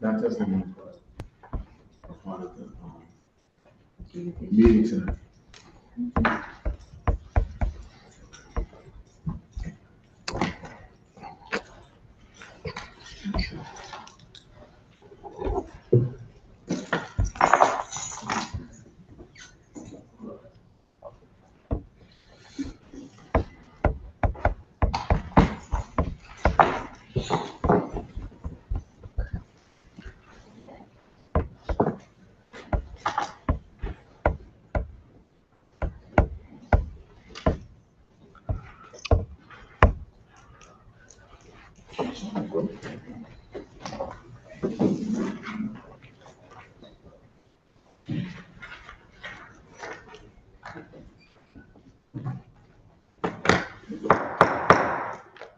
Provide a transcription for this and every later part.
Not testimony, but a part of the meeting tonight.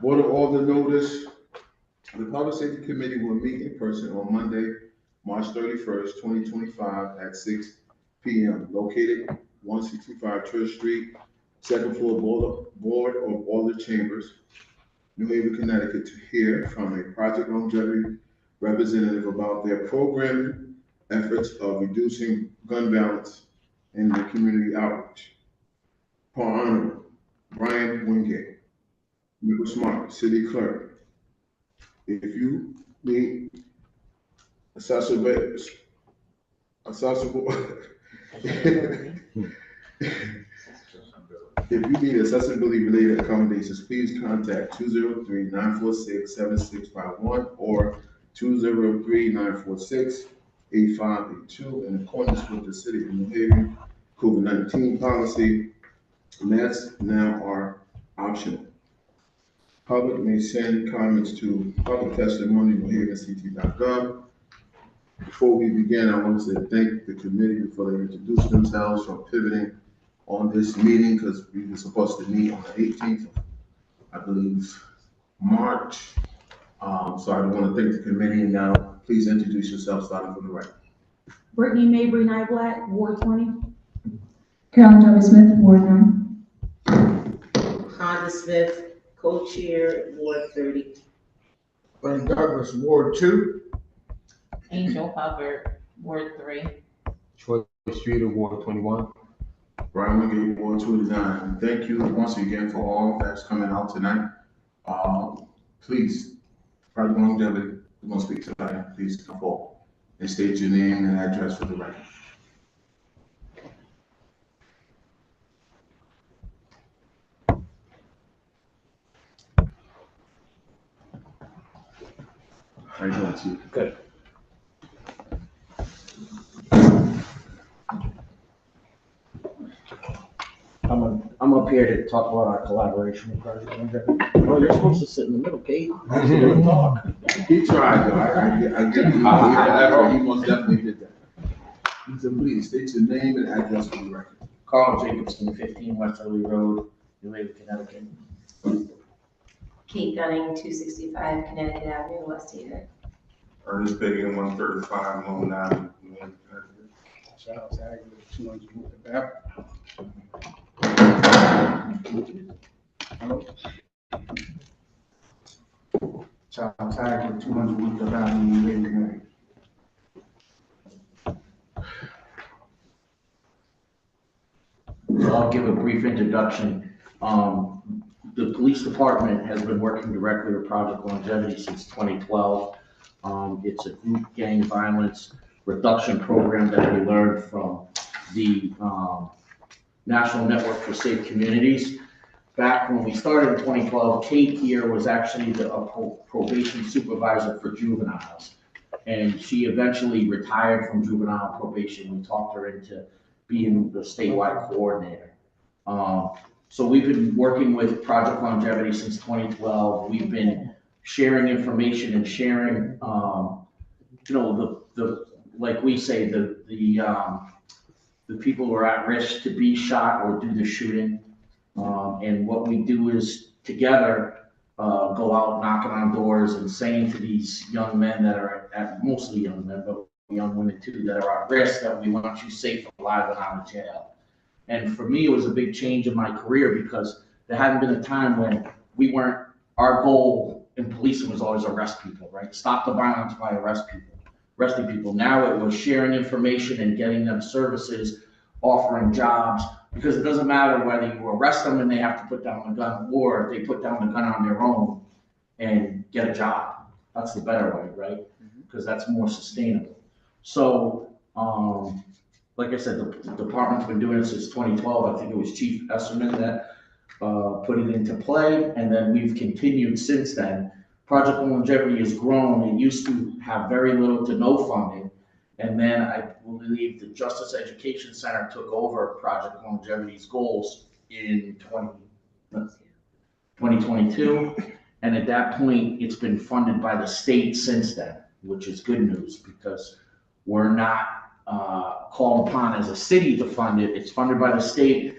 Board of Alder notice, the Public Safety Committee will meet in person on Monday, March 31st, 2025 at 6 p.m. located 165 Church Street, second floor Board of Alder Chambers, New Haven, Connecticut, to hear from a Project Longevity representative about their programming efforts of reducing gun violence and the community outreach. Paul Honorable Brian Wingate, Michael Smart, City Clerk. If you need accessible, if you need accessibility related accommodations, please contact 203-946-7651 or 203-946-8582 in accordance with the City of New Haven COVID-19 policy. Masks now are optional. Public may send comments to public testimony newhavencT.gov. Before we begin, I want to say thank the committee before they introduce themselves for pivoting on this meeting, because we were supposed to meet on the 18th, I believe, March. So I want to thank the committee, and now please introduce yourself, starting from the right. Brittany Mabry Nightblack, Ward 20. Carolyn W. Smith, Ward 9. Honda Smith, co-chair, Ward 30. Frank Douglas, Ward 2. Angel Hubbard, Ward 3. Troy Streeter, Ward 21. Brian Wingate, Ward 29. Thank you once again for all that's coming out tonight. Please, Project Longevity, we're going to speak tonight. Please come forward and state your name and address for the record. How you doing, Chief? Good. I'm up here to talk about our collaboration with Project Longevity. Oh, you're supposed to sit in the middle, Kate. Talk. He tried, though. I get it. He most definitely did that. He said, please state your name and address for the record. Carl Jacobson, 15 Westerly Road, New Haven, Connecticut. Kate Gunning, 265 Connecticut Avenue, West Haven. Ernest Biggin, 135 Long Island, New Haven, Connecticut. Charles Agnew, 200 Woodruff Avenue. Hello? Charles Agnew, 200 Woodruff Avenue, New Haven, Connecticut. So I'll give a brief introduction. The police department has been working directly with Project Longevity since 2012. It's a group gang violence reduction program that we learned from the National Network for Safe Communities. Back when we started in 2012, Kate here was actually the probation supervisor for juveniles. And she eventually retired from juvenile probation. We talked her into being the statewide coordinator. So we've been working with Project Longevity since 2012. We've been sharing information and sharing, like we say, the people who are at risk to be shot or do the shooting. And what we do is together go out knocking on doors and saying to these young men that are mostly young men, but young women too that are at risk, that we want you safe, alive, and out of jail. And for me, it was a big change in my career because there hadn't been a time when our goal in policing was always arrest people, right? Stop the violence by arresting people. Now it was sharing information and getting them services, offering jobs, because it doesn't matter whether you arrest them and they have to put down the gun, or if they put down the gun on their own and get a job. That's the better way, right? Because that's more sustainable. So, like I said, the department's been doing it since 2012. I think it was Chief Esserman that put it into play, and then we've continued since then. Project Longevity has grown. It used to have very little to no funding, and then I believe the Justice Education Center took over Project Longevity's goals in 2022, and at that point, it's been funded by the state since then, which is good news because we're not called upon as a city to fund it. It's funded by the state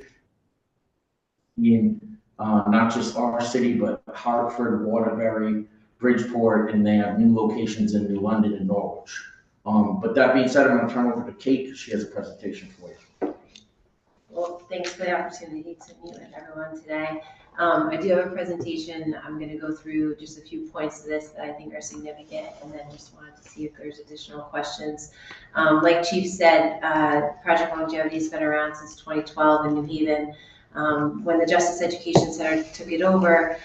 in not just our city, but Hartford, Waterbury, Bridgeport, and they have new locations in New London and Norwich. But that being said, I'm going to turn over to Kate because she has a presentation for you. Well, thanks for the opportunity to meet with everyone today. I do have a presentation. I'm going to go through just a few points of this that I think are significant, and then just wanted to see if there's additional questions. Like Chief said, Project Longevity has been around since 2012 in New Haven. When the Justice Education Center took it over,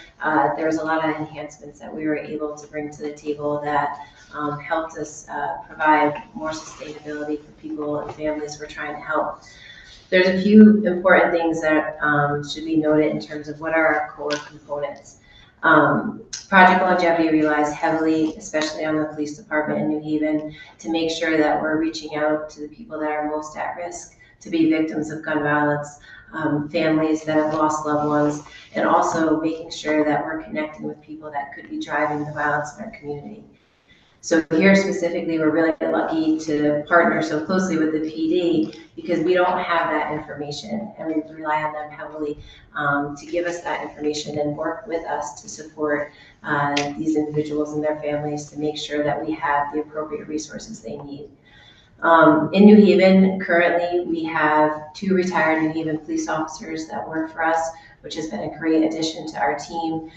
there was a lot of enhancements that we were able to bring to the table that helped us provide more sustainability for people and families we're trying to help. There's a few important things that should be noted in terms of what are our core components. Project Longevity relies heavily, especially on the police department in New Haven, to make sure that we're reaching out to the people that are most at risk to be victims of gun violence, families that have lost loved ones, and also making sure that we're connecting with people that could be driving the violence in our community. So here specifically, we're really lucky to partner so closely with the PD because we don't have that information, and we rely on them heavily to give us that information and work with us to support these individuals and their families to make sure that we have the appropriate resources they need. In New Haven, currently, we have 2 retired New Haven police officers that work for us, which has been a great addition to our team.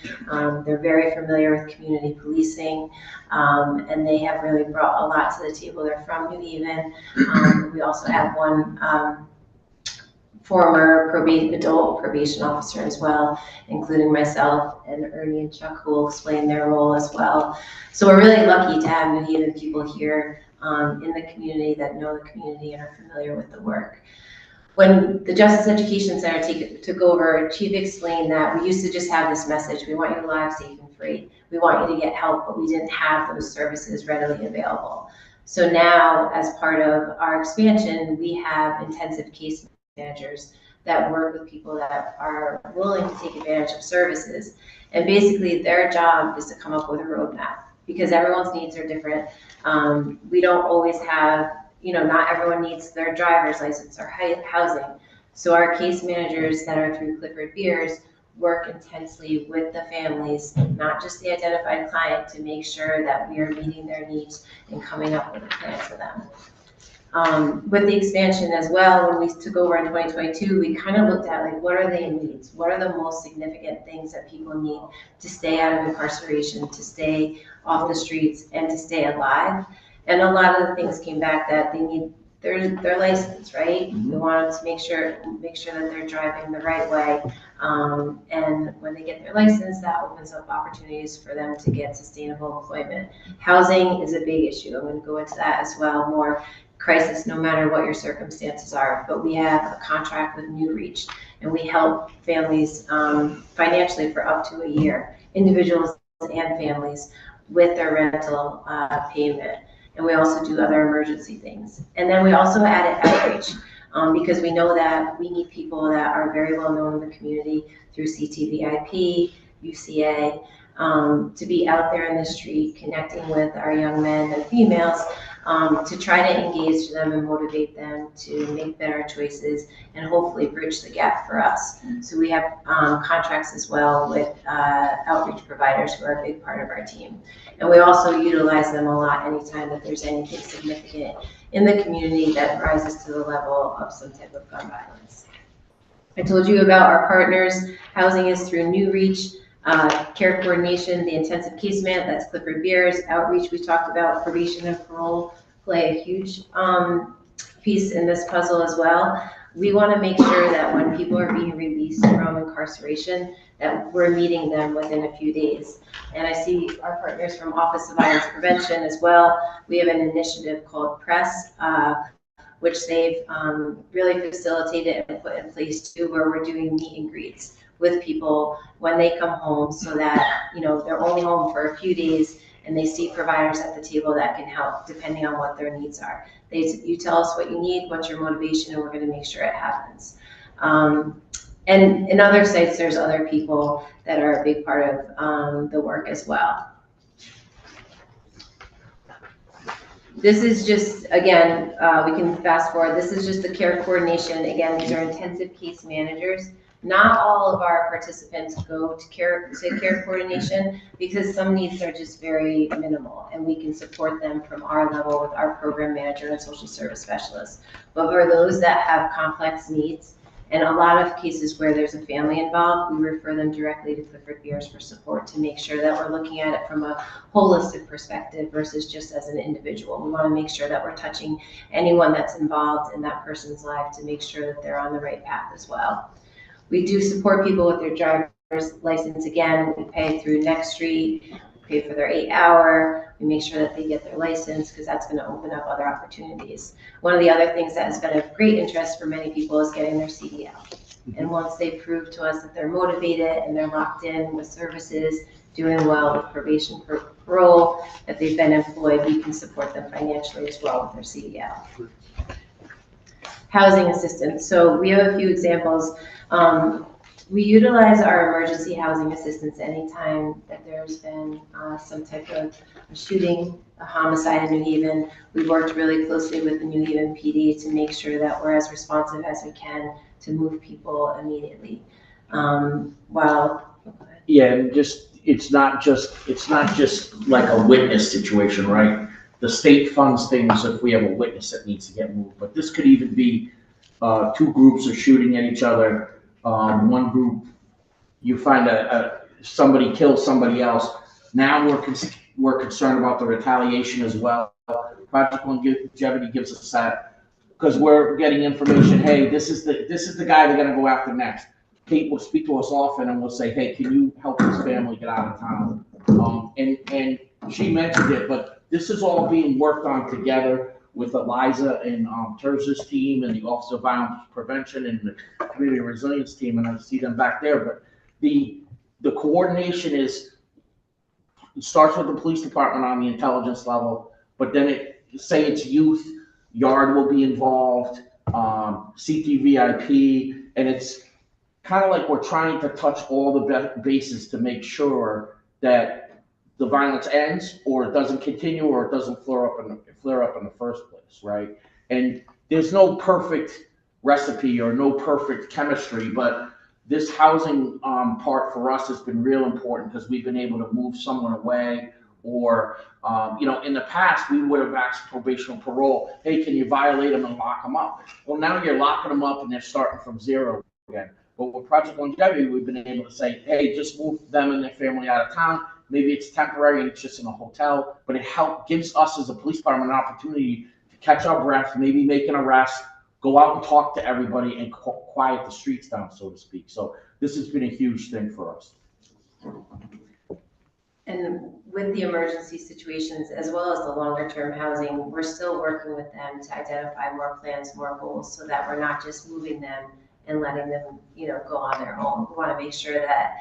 They're very familiar with community policing, and they have really brought a lot to the table. They're from New Haven. We also have one former adult probation officer as well, including myself and Ernie and Chuck, who will explain their role as well. So we're really lucky to have New Haven people here in the community that know the community and are familiar with the work. When the Justice Education Center took over, Chief explained that we used to just have this message: we want you alive, safe, and free. We want you to get help, but we didn't have those services readily available. So now, as part of our expansion, we have intensive case managers that work with people that are willing to take advantage of services. And basically, their job is to come up with a roadmap because everyone's needs are different. We don't always have, not everyone needs their driver's license or housing. So our case managers that are through Clifford Beers work intensely with the families, not just the identified client, to make sure that we are meeting their needs and coming up with a plan for them. With the expansion as well, when we took over in 2022, we kind of looked at what are their needs? What are the most significant things that people need to stay out of incarceration, to stay off the streets, and to stay alive? And a lot of the things came back that they need their license, right? Mm-hmm. We wanted to make sure that they're driving the right way. And when they get their license, that opens up opportunities for them to get sustainable employment. Housing is a big issue. I'm going to go into that as well. More crisis, no matter what your circumstances are. But we have a contract with New Reach, and we help families financially for up to a year, individuals and families, with their rental payment. And we also do other emergency things. And then we also added outreach because we know that we need people that are very well known in the community through CTVIP, UCA, to be out there in the street connecting with our young men and females to try to engage them and motivate them to make better choices and hopefully bridge the gap for us. So we have contracts as well with outreach providers who are a big part of our team. And we also utilize them a lot anytime that there's anything significant in the community that rises to the level of some type of gun violence. I told you about our partners. Housing is through New Reach, care coordination, the intensive case man, that's Clifford Beers. Outreach, we talked about. Probation and parole play a huge piece in this puzzle as well. We want to make sure that when people are being released from incarceration, that we're meeting them within a few days. And I see our partners from Office of Violence Prevention as well. We have an initiative called PRESS, which they've really facilitated and put in place too, where we're doing meet and greets with people when they come home, so that, you know, they're only home for a few days and they see providers at the table that can help depending on what their needs are. You tell us what you need, what's your motivation, and we're going to make sure it happens. And in other sites, there's other people that are a big part of the work as well. This is just, again, we can fast forward. This is just the care coordination. Again, these are intensive case managers. Not all of our participants go to care coordination because some needs are just very minimal, and we can support them from our level with our program manager and social service specialists. But for those that have complex needs, and a lot of cases where there's a family involved, we refer them directly to Clifford Beers for support to make sure that we're looking at it from a holistic perspective versus just as an individual. We want to make sure that we're touching anyone that's involved in that person's life to make sure that they're on the right path as well. We do support people with their driver's license. Again, we pay through Next Street, we pay for their 8-hour, we make sure that they get their license because that's going to open up other opportunities. One of the other things that has been of great interest for many people is getting their CDL. And once they prove to us that they're motivated and they're locked in with services, doing well with probation, parole, that they've been employed, we can support them financially as well with their CDL. Housing assistance. So we have a few examples. We utilize our emergency housing assistance anytime that there's been some type of a shooting, a homicide in New Haven. We've worked really closely with the New Haven PD to make sure that we're as responsive as we can to move people immediately. Yeah, and it's not just like a witness situation, right? The state funds things if we have a witness that needs to get moved, but this could even be two groups are shooting at each other. One group, you find somebody kills somebody else. Now we're concerned about the retaliation as well. Project Longevity gives us that because we're getting information. Hey, this is the guy they're gonna go after next. Kate will speak to us often and we'll say, hey, can you help this family get out of town? And she mentioned it, but this is all being worked on together with Eliza and Terz's team and the Office of Violence Prevention and the Community Resilience team, and I see them back there. But the coordination it starts with the police department on the intelligence level, but then say it's youth, Yard will be involved, CTVIP, and it's kind of like we're trying to touch all the bases to make sure that the violence ends, or it doesn't continue, or it doesn't flare up in the first place, right? And there's no perfect recipe or no perfect chemistry, but this housing part for us has been real important because we've been able to move someone away, or in the past we would have asked probation and parole, hey, can you violate them and lock them up? Well, now you're locking them up and they're starting from zero again. But with Project Longevity, we've been able to say, hey, just move them and their family out of town. Maybe it's temporary and it's just in a hotel, but it gives us as a police department an opportunity to catch our breath, maybe make an arrest, go out and talk to everybody and quiet the streets down, so to speak. So this has been a huge thing for us. And with the emergency situations, as well as the longer term housing, we're still working with them to identify more plans, more goals, so that we're not just moving them and letting them, go on their own. We want to make sure that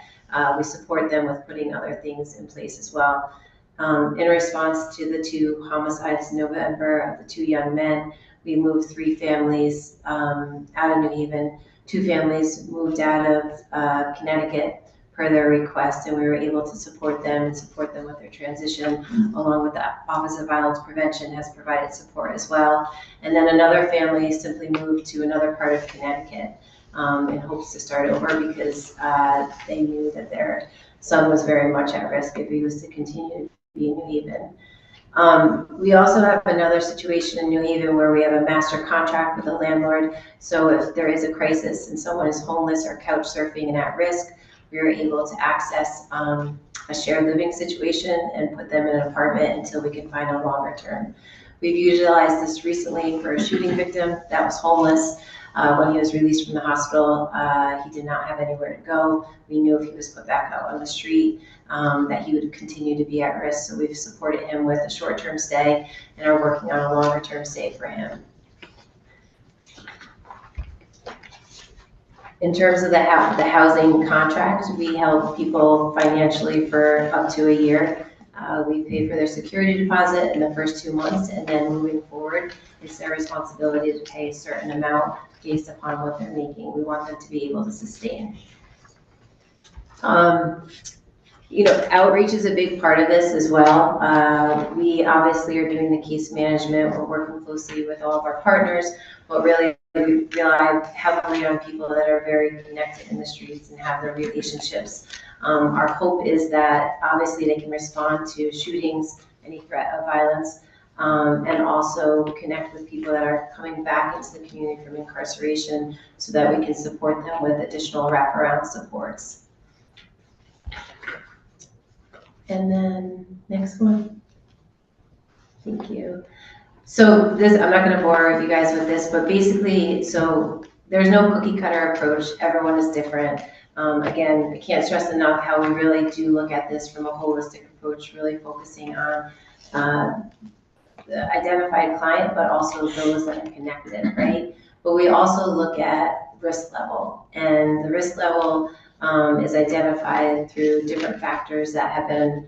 we support them with putting other things in place as well. In response to the 2 homicides in November of the 2 young men, we moved 3 families out of New Haven. 2 families moved out of Connecticut. per their request, and we were able to support them and support them with their transition, along with the Office of Violence Prevention has provided support as well. And then another family simply moved to another part of Connecticut in hopes to start over because they knew that their son was very much at risk if he was to continue to be in New Haven. We also have another situation in New Haven where we have a master contract with a landlord. So if there is a crisis and someone is homeless or couch surfing and at risk, we are able to access a shared living situation and put them in an apartment until we can find a longer term. We've utilized this recently for a shooting victim that was homeless. When he was released from the hospital, he did not have anywhere to go. We knew if he was put back out on the street, that he would continue to be at risk. So we've supported him with a short-term stay and are working on a longer-term stay for him. In terms of the housing contract, we help people financially for up to a year. We pay for their security deposit in the first 2 months, and then moving forward, it's their responsibility to pay a certain amount based upon what they're making. We want them to be able to sustain. Outreach is a big part of this as well. We obviously are doing the case management. We're working closely with all of our partners, but really we rely heavily on people that are very connected in the streets and have their relationships. Our hope is that obviously they can respond to shootings, any threat of violence, and also connect with people that are coming back into the community from incarceration so that we can support them with additional wraparound supports. And then next one. Thank you. So this, I'm not going to bore you guys with this, but basically, so there's no cookie cutter approach. Everyone is different. Again, I can't stress enough how we really do look at this from a holistic approach, really focusing on the identified client, but also those that are connected, right? But we also look at risk level, and the risk level is identified through different factors that have been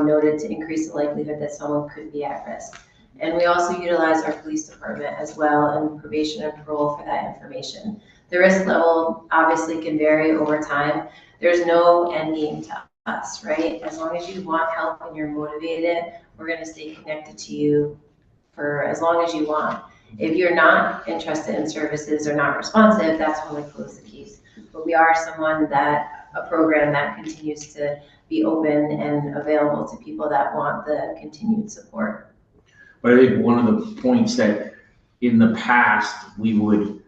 noted to increase the likelihood that someone could be at risk. And we also utilize our police department as well and probation and parole for that information. The risk level obviously can vary over time. There's no end game to us, right? As long as you want help and you're motivated, we're going to stay connected to you for as long as you want. If you're not interested in services or not responsive, that's when we close the case. But we are a program that continues to be open and available to people that want the continued support. But I think one of the points that in the past we would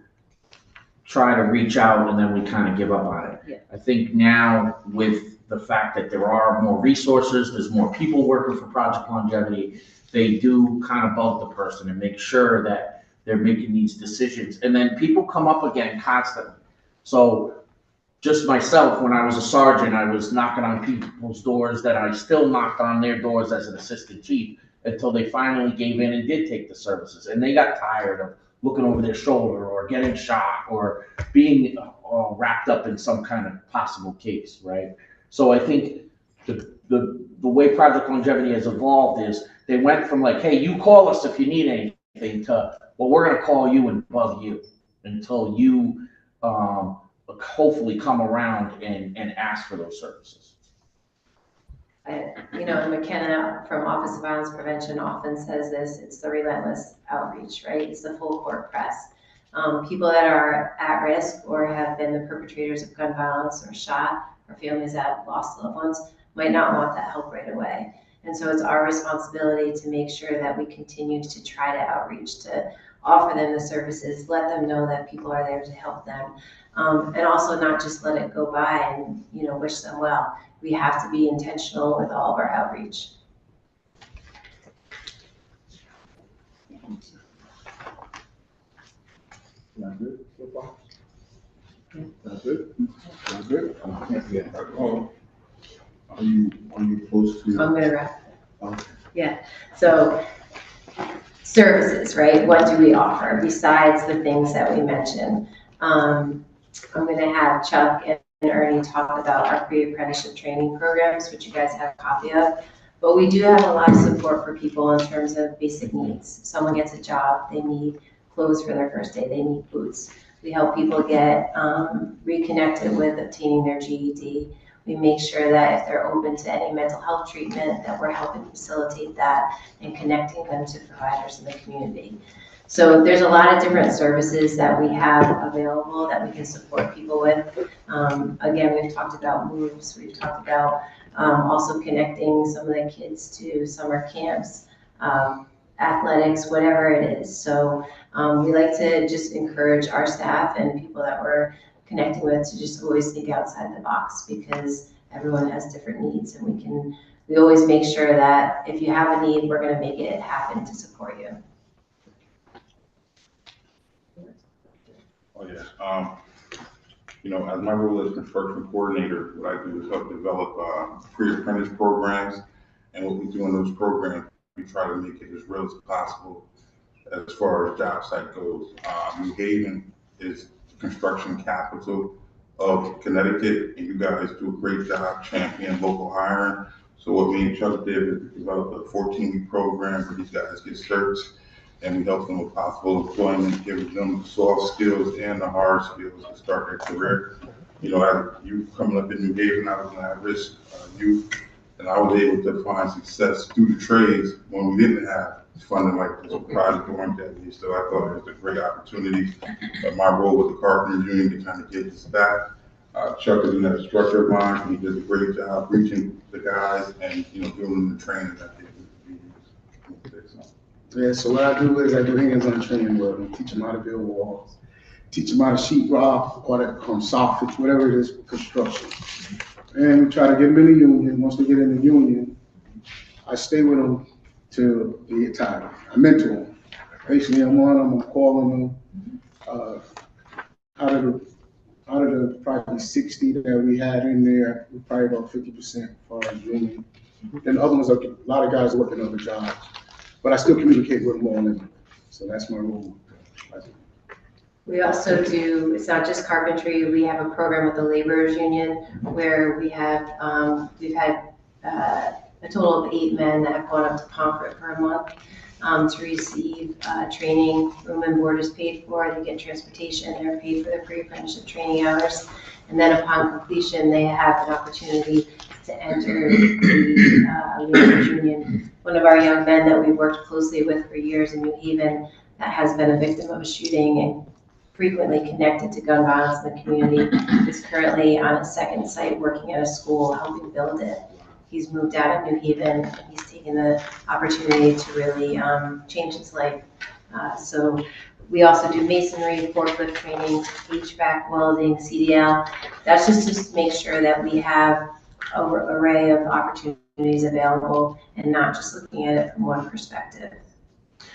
try to reach out and then we kind of give up on it. Yeah. I think now with the fact that there are more resources, there's more people working for Project Longevity, they do kind of bug the person and make sure that they're making these decisions. And then people come up again constantly. So just myself, when I was a sergeant, I was knocking on people's doors that I still knocked on their doors as an assistant chief until they finally gave in and did take the services. And they got tired of looking over their shoulder or getting shot or being wrapped up in some kind of possible case, right? So I think the way Project Longevity has evolved is they went from like, hey, you call us if you need anything to, well, we're gonna call you and bug you until you hopefully come around and ask for those services. McKenna from Office of Violence Prevention often says this, it's the relentless outreach, right? It's the full court press. People that are at risk or have been the perpetrators of gun violence or shot, or families that lost loved ones might not want that help right away. And so it's our responsibility to make sure that we continue to try to outreach, to offer them the services, let them know that people are there to help them. And also not just let it go by and, wish them well. We have to be intentional with all of our outreach. Not good so far? Not good? Not good? Yeah. Are you supposed to? I'm gonna wrap. Okay. Yeah, so services, right? What do we offer besides the things that we mentioned? I'm gonna have Chuck and Ernie talk about our pre-apprenticeship training programs, which you guys have a copy of. But we do have a lot of support for people in terms of basic needs. Someone gets a job, they need clothes for their first day, they need boots. We help people get reconnected with obtaining their GED We make sure that if they're open to any mental health treatment, that we're helping facilitate that and connecting them to providers in the community. So there's a lot of different services that we have available that we can support people with. Again, we've talked about moves, we've talked about also connecting some of the kids to summer camps, athletics, whatever it is. So we like to just encourage our staff and people that we're connecting with to just always think outside the box, because everyone has different needs, and we always make sure that if you have a need, we're going to make it happen to support you. Oh, yeah. You know, as my role as construction coordinator, what I do is help develop pre-apprentice programs. And what we do in those programs, we try to make it as real as possible as far as job site goes. New Haven is the construction capital of Connecticut, and you guys do a great job championing local hiring. So what me and Chuck did is develop a 14-week program where these guys get certs, and we help them with possible employment, give them the soft skills and the hard skills to start their career. You know, as you coming up in New Haven, I was an at-risk youth, and I was able to find success through the trades when we didn't have funding like this project longevity. So I thought it was a great opportunity. My role with the Carpenters Union to kind of get this back. Chuck is in that structure of mine, and he does a great job reaching the guys and, you know, giving them the training that they need. Yeah, so what I do is I do hands-on training with them, teach them how to build walls, teach them how to sheetrock, or that soffit, whatever it is for construction. And we try to get them in the union. Once they get in the union, I stay with them till they get tired. I mentor them. Basically, I'm on them, I'm calling them. Out of the probably 60 that we had in there, we're probably about 50% as far as union. Then the other ones, a lot of guys working other jobs. But I still communicate with them all in. So that's my role. We also do, it's not just carpentry, we have a program with the laborers union where we've had a total of 8 men that have gone up to Pomfret for a month to receive training. Room and board is paid for, they get transportation, they're paid for their pre-apprenticeship training hours. And then upon completion, they have an opportunity to enter the laborers union. One of our young men that we worked closely with for years in New Haven that has been a victim of a shooting and frequently connected to gun violence in the community is currently on a second site working at a school helping build it. He's moved out of New Haven and he's taken the opportunity to really change his life. So we also do masonry, forklift training, HVAC, welding, CDL. That's just to make sure that we have an array of opportunities available and not just looking at it from one perspective.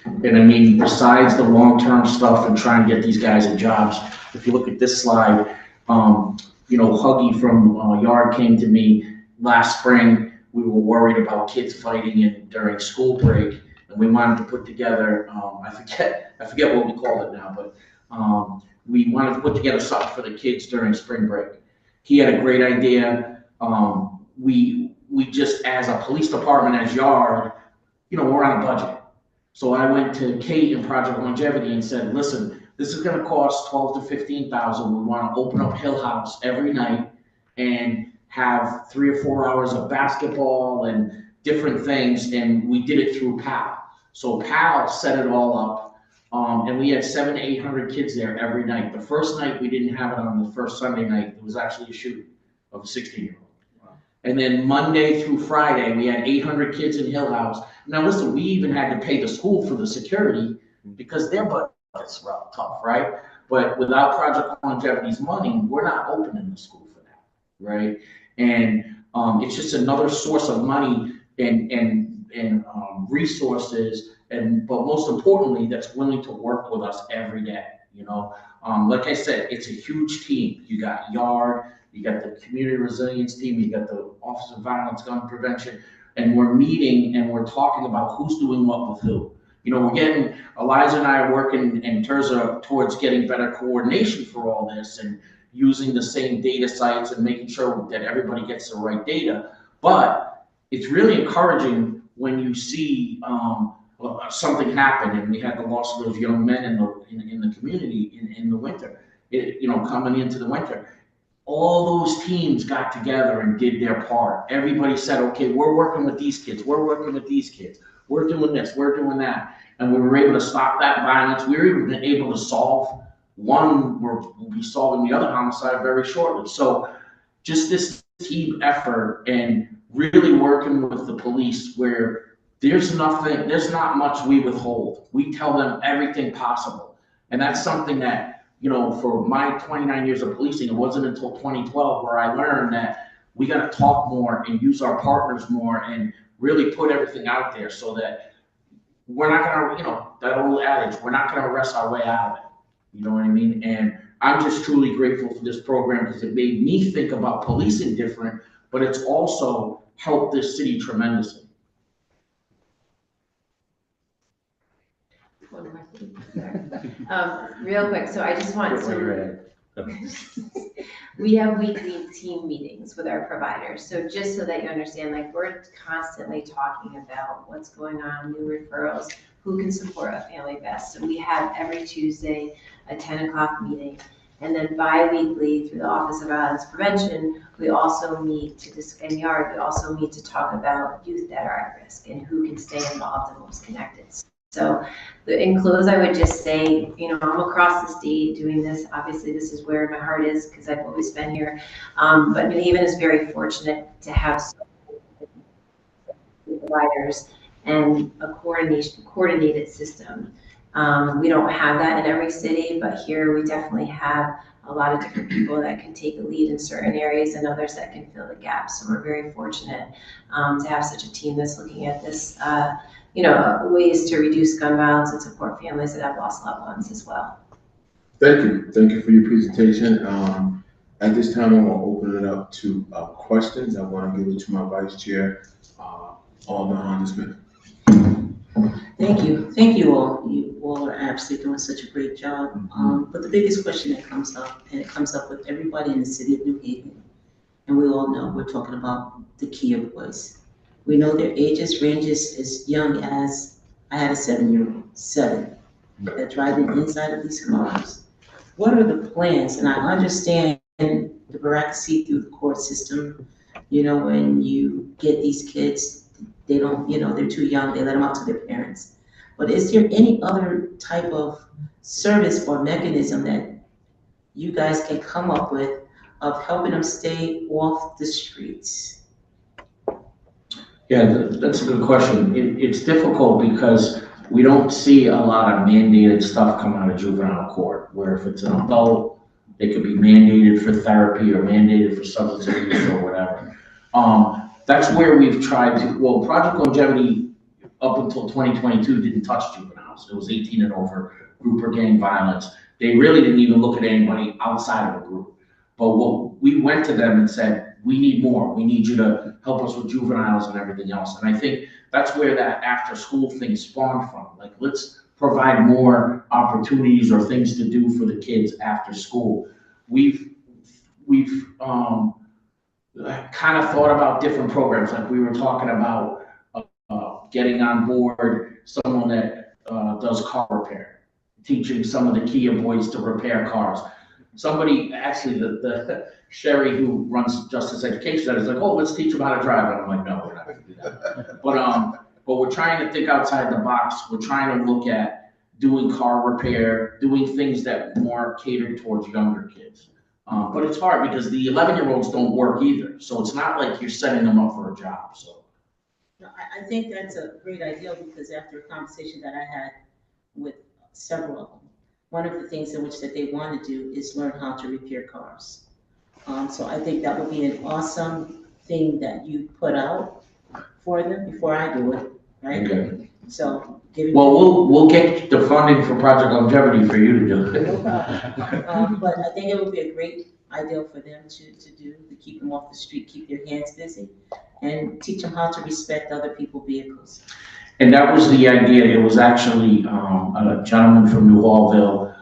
And I mean, besides the long-term stuff and trying to get these guys in jobs, if you look at this slide, you know, Huggy from Yard came to me last spring. We were worried about kids fighting during school break, and we wanted to put together, I forget what we call it now, but we wanted to put together something for the kids during spring break. He had a great idea. We just, as a police department, as Yard, you know, we're on a budget. So I went to Kate in Project Longevity and said, listen, this is gonna cost $12,000 to $15,000. We wanna open up Hill House every night and have 3 or 4 hours of basketball and different things. And we did it through PAL. So PAL set it all up. And we had 700 to 800 kids there every night. The first night, we didn't have it on the first Sunday night. It was actually a shooting of a 16-year-old. And then Monday through Friday, we had 800 kids in Hill House. Now listen, we even had to pay the school for the security because their budget's tough, right? But without Project Longevity's money, we're not opening the school for that, right? And it's just another source of money and resources, but most importantly, that's willing to work with us every day, you know? Like I said, it's a huge team. You got Yard, you got the community resilience team, you got the Office of Violence Gun Prevention, and we're meeting and we're talking about who's doing what with who. You know, Eliza and I are working and Terza towards getting better coordination for all this and using the same data sites and making sure that everybody gets the right data. But it's really encouraging when you see something happen, and we had the loss of those young men in the community in the winter, you know, coming into the winter. all those teams got together and did their part. Everybody said, okay, we're working with these kids, we're working with these kids, we're doing this, we're doing that. And we were able to stop that violence. We were even able to solve one, we'll be solving the other homicide very shortly. So just this team effort and really working with the police where there's not much we withhold. We tell them everything possible. And that's something that, you know, for my 29 years of policing, it wasn't until 2012 where I learned that we got to talk more and use our partners more and really put everything out there so that we're not going to, you know, that old adage, we're not going to arrest our way out of it. You know what I mean? And I'm just truly grateful for this program because it made me think about policing different, but it's also helped this city tremendously. Real quick, so I just want to, we have weekly team meetings with our providers. So just so that you understand, like we're constantly talking about what's going on, new referrals, who can support a family best. So we have every Tuesday a 10 o'clock meeting. And then bi-weekly through the Office of Violence Prevention, we also meet to discuss, in YARD, we also meet to talk about youth that are at risk and who can stay involved and most connected. So in close, I would just say, you know, I'm across the state doing this. Obviously, this is where my heart is because I've always been here. But New Haven is very fortunate to have so many providers and a coordinated system. We don't have that in every city, but here we definitely have a lot of different people that can take a lead in certain areas and others that can fill the gaps. So we're very fortunate to have such a team that's looking at this, you know, ways to reduce gun violence and support families that have lost loved ones as well. Thank you. Thank you for your presentation. At this time, I want to open it up to questions. I want to give it to my Vice Chair, Alderman Honda Smith. Thank you all. You all are absolutely doing such a great job. But the biggest question that comes up, and it comes up with everybody in the city of New Haven, and we all know we're talking about the Kia boys. We know their ages ranges as young as, I had a 7-year-old, 7, that driving inside of these cars. What are the plans? And I understand the bureaucracy through the court system. You know, when you get these kids, they don't, you know, they're too young, they let them out to their parents. But is there any other type of service or mechanism that you guys can come up with of helping them stay off the streets? Yeah, that's a good question. It's difficult because we don't see a lot of mandated stuff come out of juvenile court, where if it's an adult, they could be mandated for therapy or mandated for substance abuse or whatever. That's where we've tried to, well, Project Longevity up until 2022 didn't touch juveniles. It was 18 and over, group or gang violence. They really didn't even look at anybody outside of the group. But what we went to them and said, we need more. We need you to help us with juveniles and everything else. And I think that's where that after school thing spawned from. Like, let's provide more opportunities or things to do for the kids after school. We've kind of thought about different programs. Like we were talking about getting on board someone that does car repair, teaching some of the Kia boys to repair cars. Somebody, actually, the Sherry who runs Justice Education, is like, oh, let's teach them how to drive. And I'm like, no, we're not going to do that. But we're trying to think outside the box. We're trying to look at doing car repair, doing things that more catered towards younger kids. But it's hard because the 11-year-olds don't work either. So it's not like you're setting them up for a job. So I think that's a great idea because after a conversation that I had with several of them, one of the things in which that they want to do is learn how to repair cars. So I think that would be an awesome thing that you put out for them before I do it, right? okay. So We'll get the funding for Project Longevity for you to do it. No problem. But I think it would be a great idea for them to do, to keep them off the street, keep their hands busy, and teach them how to respect other people's vehicles. And that was the idea. It was actually a gentleman from New Hallville,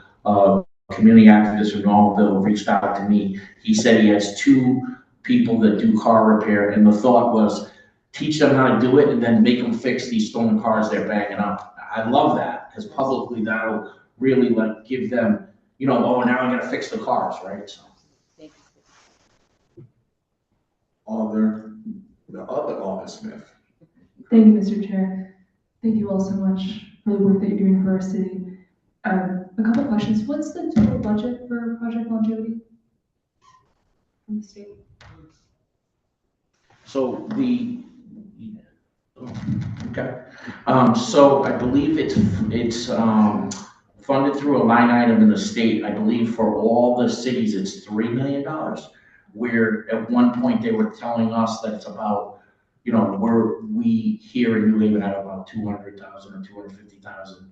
community activist from New Hallville, reached out to me. He said he has 2 people that do car repair, and the thought was teach them how to do it and then make them fix these stolen cars they're banging up. I love that because publicly that'll really like give them, you know, oh, now I got to fix the cars, right? So. Thank the other Alden Smith. Thank you, Mr. Chair. Thank you all so much for the work that you're doing for our city. A couple questions. What's the total budget for Project Longevity from the state? So so I believe it's funded through a line item in the state. I believe for all the cities, it's $3 million. Where at one point they were telling us that it's about, we here in New Haven have about 200,000 or 250,000.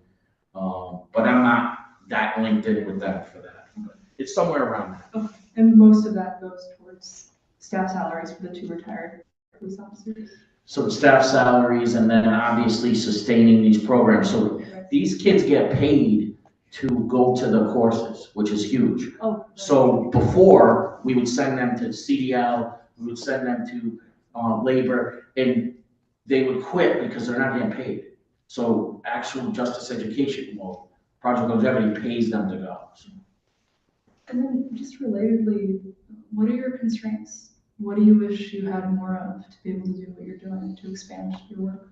But I'm not that linked in with them for that. But it's somewhere around that. And most of that goes towards staff salaries for the 2 retired police officers? So the staff salaries and then obviously sustaining these programs. So these kids get paid to go to the courses, which is huge. Oh. So before, we would send them to CDL, we would send them to labor, and they would quit because they're not getting paid. So actual justice education, well, Project Longevity pays them to go. So. And then just relatedly, what are your constraints? What do you wish you had more of to be able to do what you're doing to expand your work?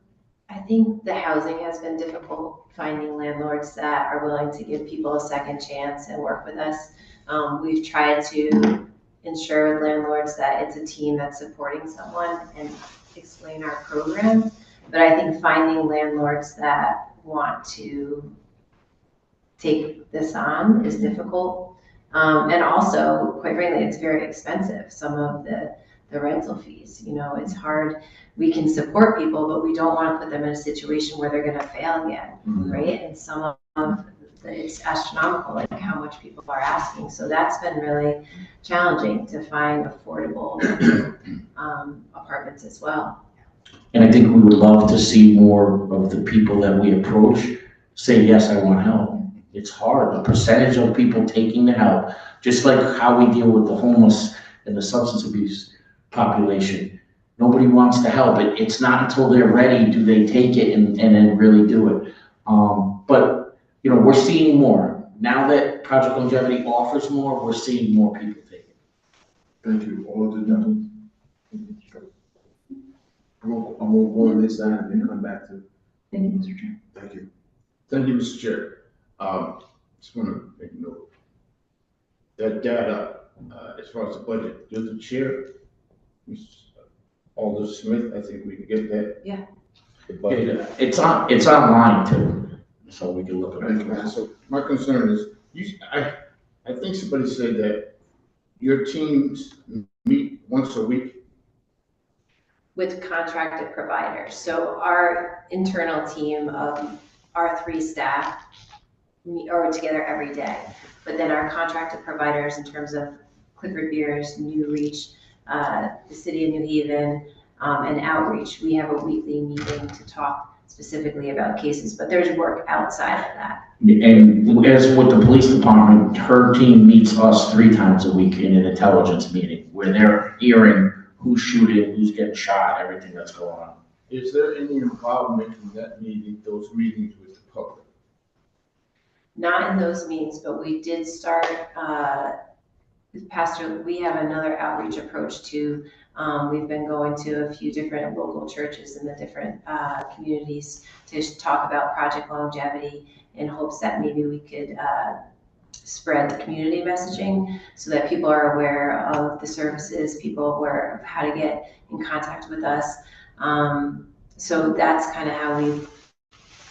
I think the housing has been difficult, finding landlords that are willing to give people a second chance and work with us. We've tried to ensure with landlords that it's a team that's supporting someone and explain our program. But I think finding landlords that want to take this on is difficult. And also, quite frankly, it's very expensive. Some of the rental fees, it's hard. We can support people, but we don't want to put them in a situation where they're going to fail again, right? And some of it's astronomical, like how much people are asking. So that's been really challenging to find affordable apartments as well. And I think we would love to see more of the people that we approach say, yes, I want help. It's hard. The percentage of people taking the help, just like how we deal with the homeless and the substance abuse population, nobody wants to help it. It's not until they're ready do they take it and then really do it. But we're seeing more. Now that Project Longevity offers more, we're seeing more people take it. Thank you, Alden. I'm gonna go on this side and then come back to. Thank you, Mr. Chair. Thank you. Thank you, Mr. Chair. Just want to make a note. That data, as far as the budget, does the chair, Alden Smith, I think we can get that. Yeah. The budget. It's online too, so we can look at Thank you. it. So my concern is, I think somebody said that your teams meet once a week. With contracted providers. So our internal team of our 3 staff are together every day. But then our contracted providers in terms of Clifford Beers, New Reach, the City of New Haven, and Outreach, we have a weekly meeting to talk specifically about cases, but there's work outside of that. And as with the police department, her team meets us 3 times a week in an intelligence meeting where they're hearing who's shooting, who's getting shot, everything that's going on. Is there any involvement in that meeting, those meetings with the public? Not in those meetings, but we did start, Pastor, we have another outreach approach too. We've been going to a few different local churches in the different communities to talk about Project Longevity in hopes that maybe we could spread the community messaging so that people are aware of the services, people are aware of how to get in contact with us. So that's kind of how we've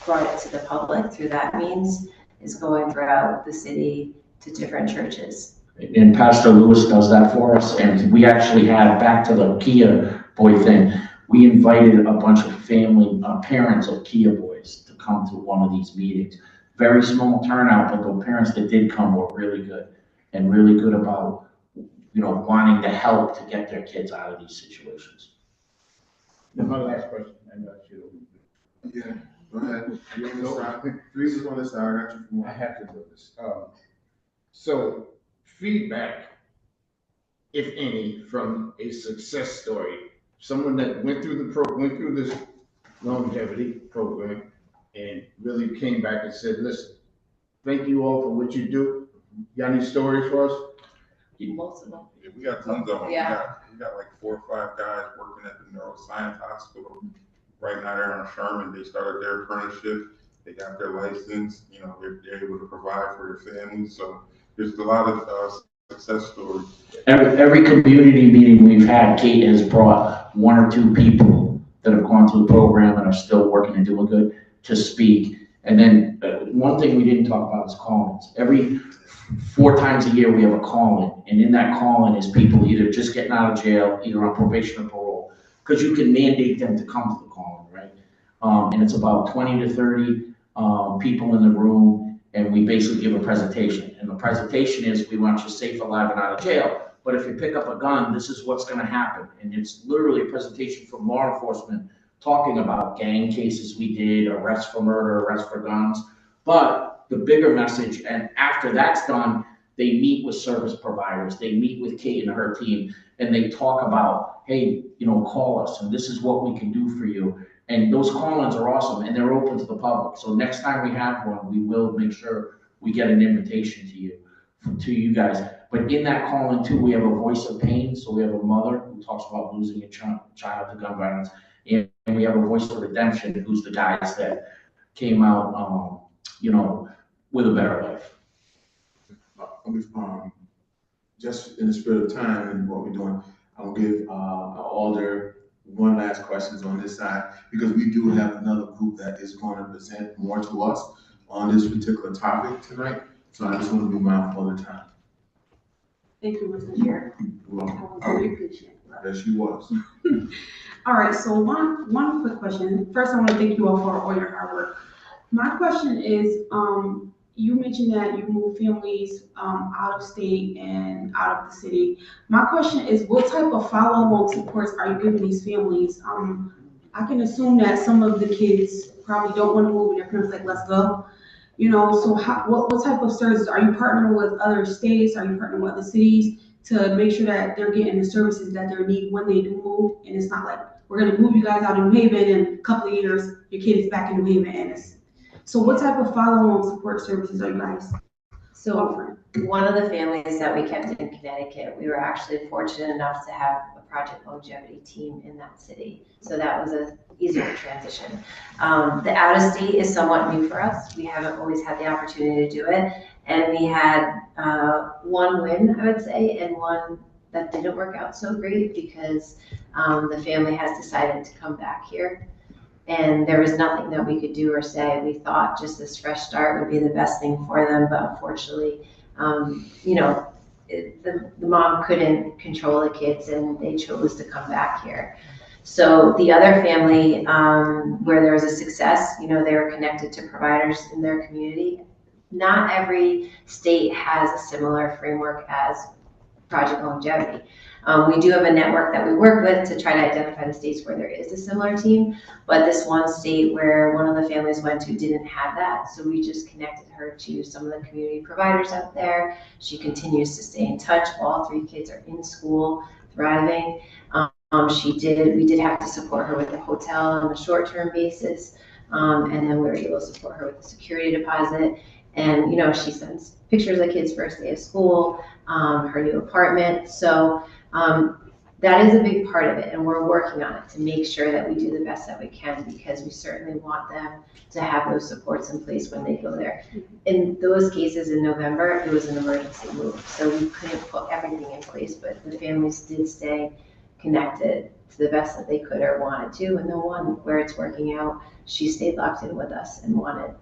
brought it to the public through that means, is going throughout the city to different churches. And Pastor Lewis does that for us. And we actually had, back to the Kia boy thing, we invited a bunch of family, parents of Kia boys to come to one of these meetings. Very small turnout, but the parents that did come were really good and really good about, wanting to help to get their kids out of these situations. And my last question, and I should. Yeah, go ahead. You on this side? 3 is on this side. I got you from I have to do this. So feedback, if any, from a success story, someone that went through this longevity program and really came back and said, listen, thank you all for what you do. Got any stories for us? Most of them. Yeah, we got tons of them. Yeah. We got like 4 or 5 guys working at the neuroscience hospital right now. They're on Sherman. They started their apprenticeship. They got their license. You know, they're able to provide for their families. So there's a lot of success stories. Every community meeting we've had, Kate has brought 1 or 2 people that have gone through the program and are still working and doing good to speak. And then one thing we didn't talk about is call-ins. Every 4 times a year, we have a call-in, and in that call-in is people either just getting out of jail, either on probation or parole, because you can mandate them to come to the call-in, right? And it's about 20 to 30 people in the room, and we basically give a presentation. And the presentation is, we want you safe, alive, and out of jail. But if you pick up a gun, this is what's gonna happen. And it's literally a presentation from law enforcement talking about gang cases we did, arrests for murder, arrests for guns. But the bigger message, and after that's done, they meet with service providers, they meet with Kate and her team, and they talk about, hey, you know, call us, and this is what we can do for you. And those call-ins are awesome, and they're open to the public. So next time we have one, we will make sure we get an invitation to you guys. But in that call-in too, we have a voice of pain. So we have a mother who talks about losing a child to gun violence, and we have a voice of redemption, who's the guys that came out, you know, with a better life. Just in the spirit of time and what we're doing, I'll give Alder one last questions on this side, because we do have another group that is going to present more to us on this particular topic tonight. So I just want to be mindful of the time. Thank you, Mr. Chair. Well, I really appreciate it. there she was. All right, so one quick question. First, I want to thank you all for all your hard work. My question is, you mentioned that you move families out of state and out of the city. My question is, what type of follow-on supports are you giving these families? I can assume that some of the kids probably don't want to move, and their parents like, let's go. You know, so what type of services? Are you partnering with other states? Are you partnering with other cities to make sure that they're getting the services that they need when they do move? And it's not like, we're gonna move you guys out of New Haven, and in a couple of years, your kid is back in New Haven, and it's, so what type of follow-on support services are you guys offering? One of the families that we kept in Connecticut, we were actually fortunate enough to have a Project Longevity team in that city. So that was a easier transition. The out-of-state is somewhat new for us. We haven't always had the opportunity to do it. And we had one win, I would say, and one that didn't work out so great because the family has decided to come back here. And there was nothing that we could do or say. We thought just this fresh start would be the best thing for them, but unfortunately, you know, the mom couldn't control the kids and they chose to come back here. So the other family, where there was a success, you know, they were connected to providers in their community. Not every state has a similar framework as Project Longevity. We do have a network that we work with to try to identify the states where there is a similar team, but this one state where one of the families went to didn't have that, so we just connected her to some of the community providers out there. She continues to stay in touch. All 3 kids are in school, thriving. We did have to support her with a hotel on a short-term basis, and then we were able to support her with a security deposit. And, you know, she sends pictures of kids' first day of school, her new apartment. So that is a big part of it, and we're working on it to make sure that we do the best that we can, because we certainly want them to have those supports in place when they go there. In those cases in November, it was an emergency move, so we couldn't put everything in place, but the families did stay connected to the best that they could or wanted to, and the one where it's working out, she stayed locked in with us and wanted,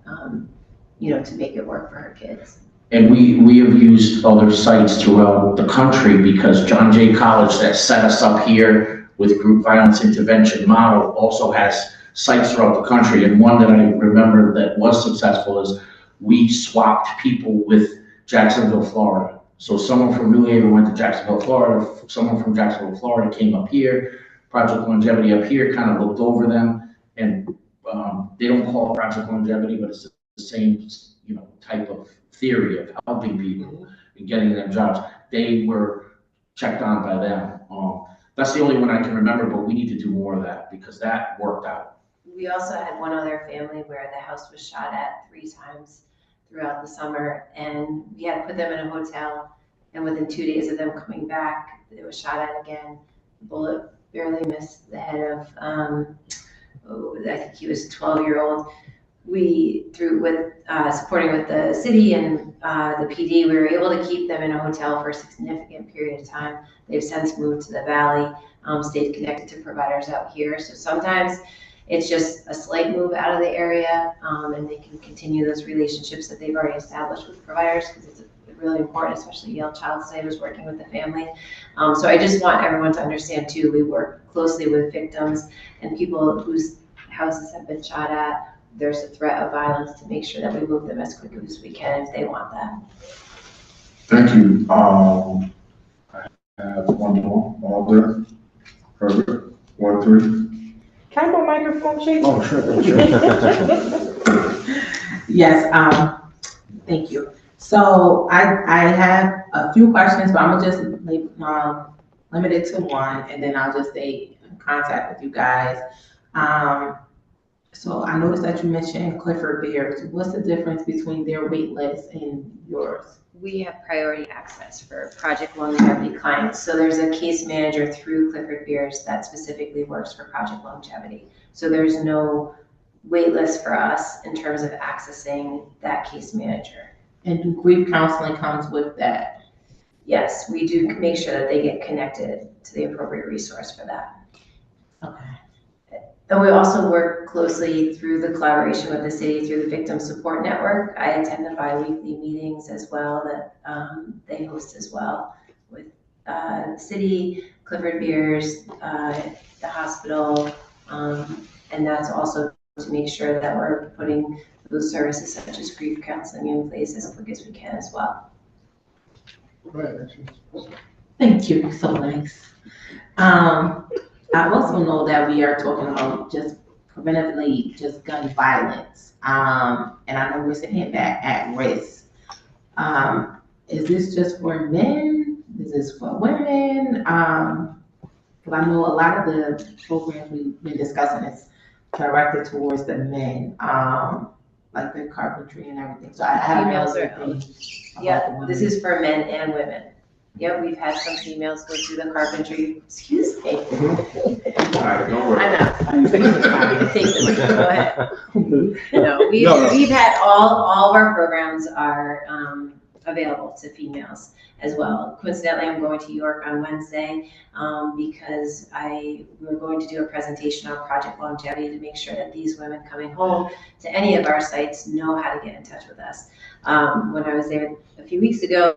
you know, to make it work for her kids. And we have used other sites throughout the country, because John Jay College that set us up here with group violence intervention model also has sites throughout the country. And one that I remember that was successful is we swapped people with Jacksonville, Florida. So someone from New Haven went to Jacksonville, Florida. Someone from Jacksonville, Florida came up here. Project Longevity up here kind of looked over them, and they don't call it Project Longevity, but it's the same, you know, type of theory of helping people and getting them jobs. They were checked on by them. That's the only one I can remember, but we need to do more of that because that worked out. We also had one other family where the house was shot at 3 times throughout the summer, and we had to put them in a hotel, And within 2 days of them coming back, it was shot at again. The bullet barely missed the head of, I think he was a 12-year-old. We, supporting with the city and the PD, we were able to keep them in a hotel for a significant period of time. They've since moved to the Valley, stayed connected to providers out here. So sometimes it's just a slight move out of the area, and they can continue those relationships that they've already established with providers, because it's really important, especially Yale Child Today was working with the family. So I just want everyone to understand too, we work closely with victims and people whose houses have been shot at. There's a threat of violence, to make sure that we move them as quickly as we can if they want that. Thank you. I have one more, Alder Herbert, Ward 3. Can I go microphone change? Oh, sure. Yes, thank you. So I have a few questions, but I'm gonna just limit it to one, and then I'll just stay in contact with you guys. So I noticed that you mentioned Clifford Beers. What's the difference between their wait list and yours? We have priority access for Project Longevity clients. So there's a case manager through Clifford Beers that specifically works for Project Longevity. So there's no wait list for us in terms of accessing that case manager. And do grief counseling comes with that? Yes, we do make sure that they get connected to the appropriate resource for that. Okay. And we also work closely through the collaboration with the city through the Victim Support Network. I attend the bi-weekly meetings as well that they host as well with the city, Clifford Beers, the hospital, and that's also to make sure that we're putting those services such as grief counseling in place as quick as we can as well. Thank you, so nice. I also know that we are talking about just preventively just gun violence. And I know we're saying that at risk. Is this just for men? Is this for women? Because I know a lot of the programs we've been discussing is directed towards the men, like the carpentry and everything. So I haven't Females really are- been about the Yeah, women. this is for men and women. Yep, we've had some females go through the carpentry. Excuse me. All right, don't worry. I know. Take the mic. Go ahead. No, No. we've had all of our programs are available to females as well. Coincidentally, I'm going to York on Wednesday because we're going to do a presentation on Project Longevity to make sure that these women coming home to any of our sites know how to get in touch with us. When I was there a few weeks ago,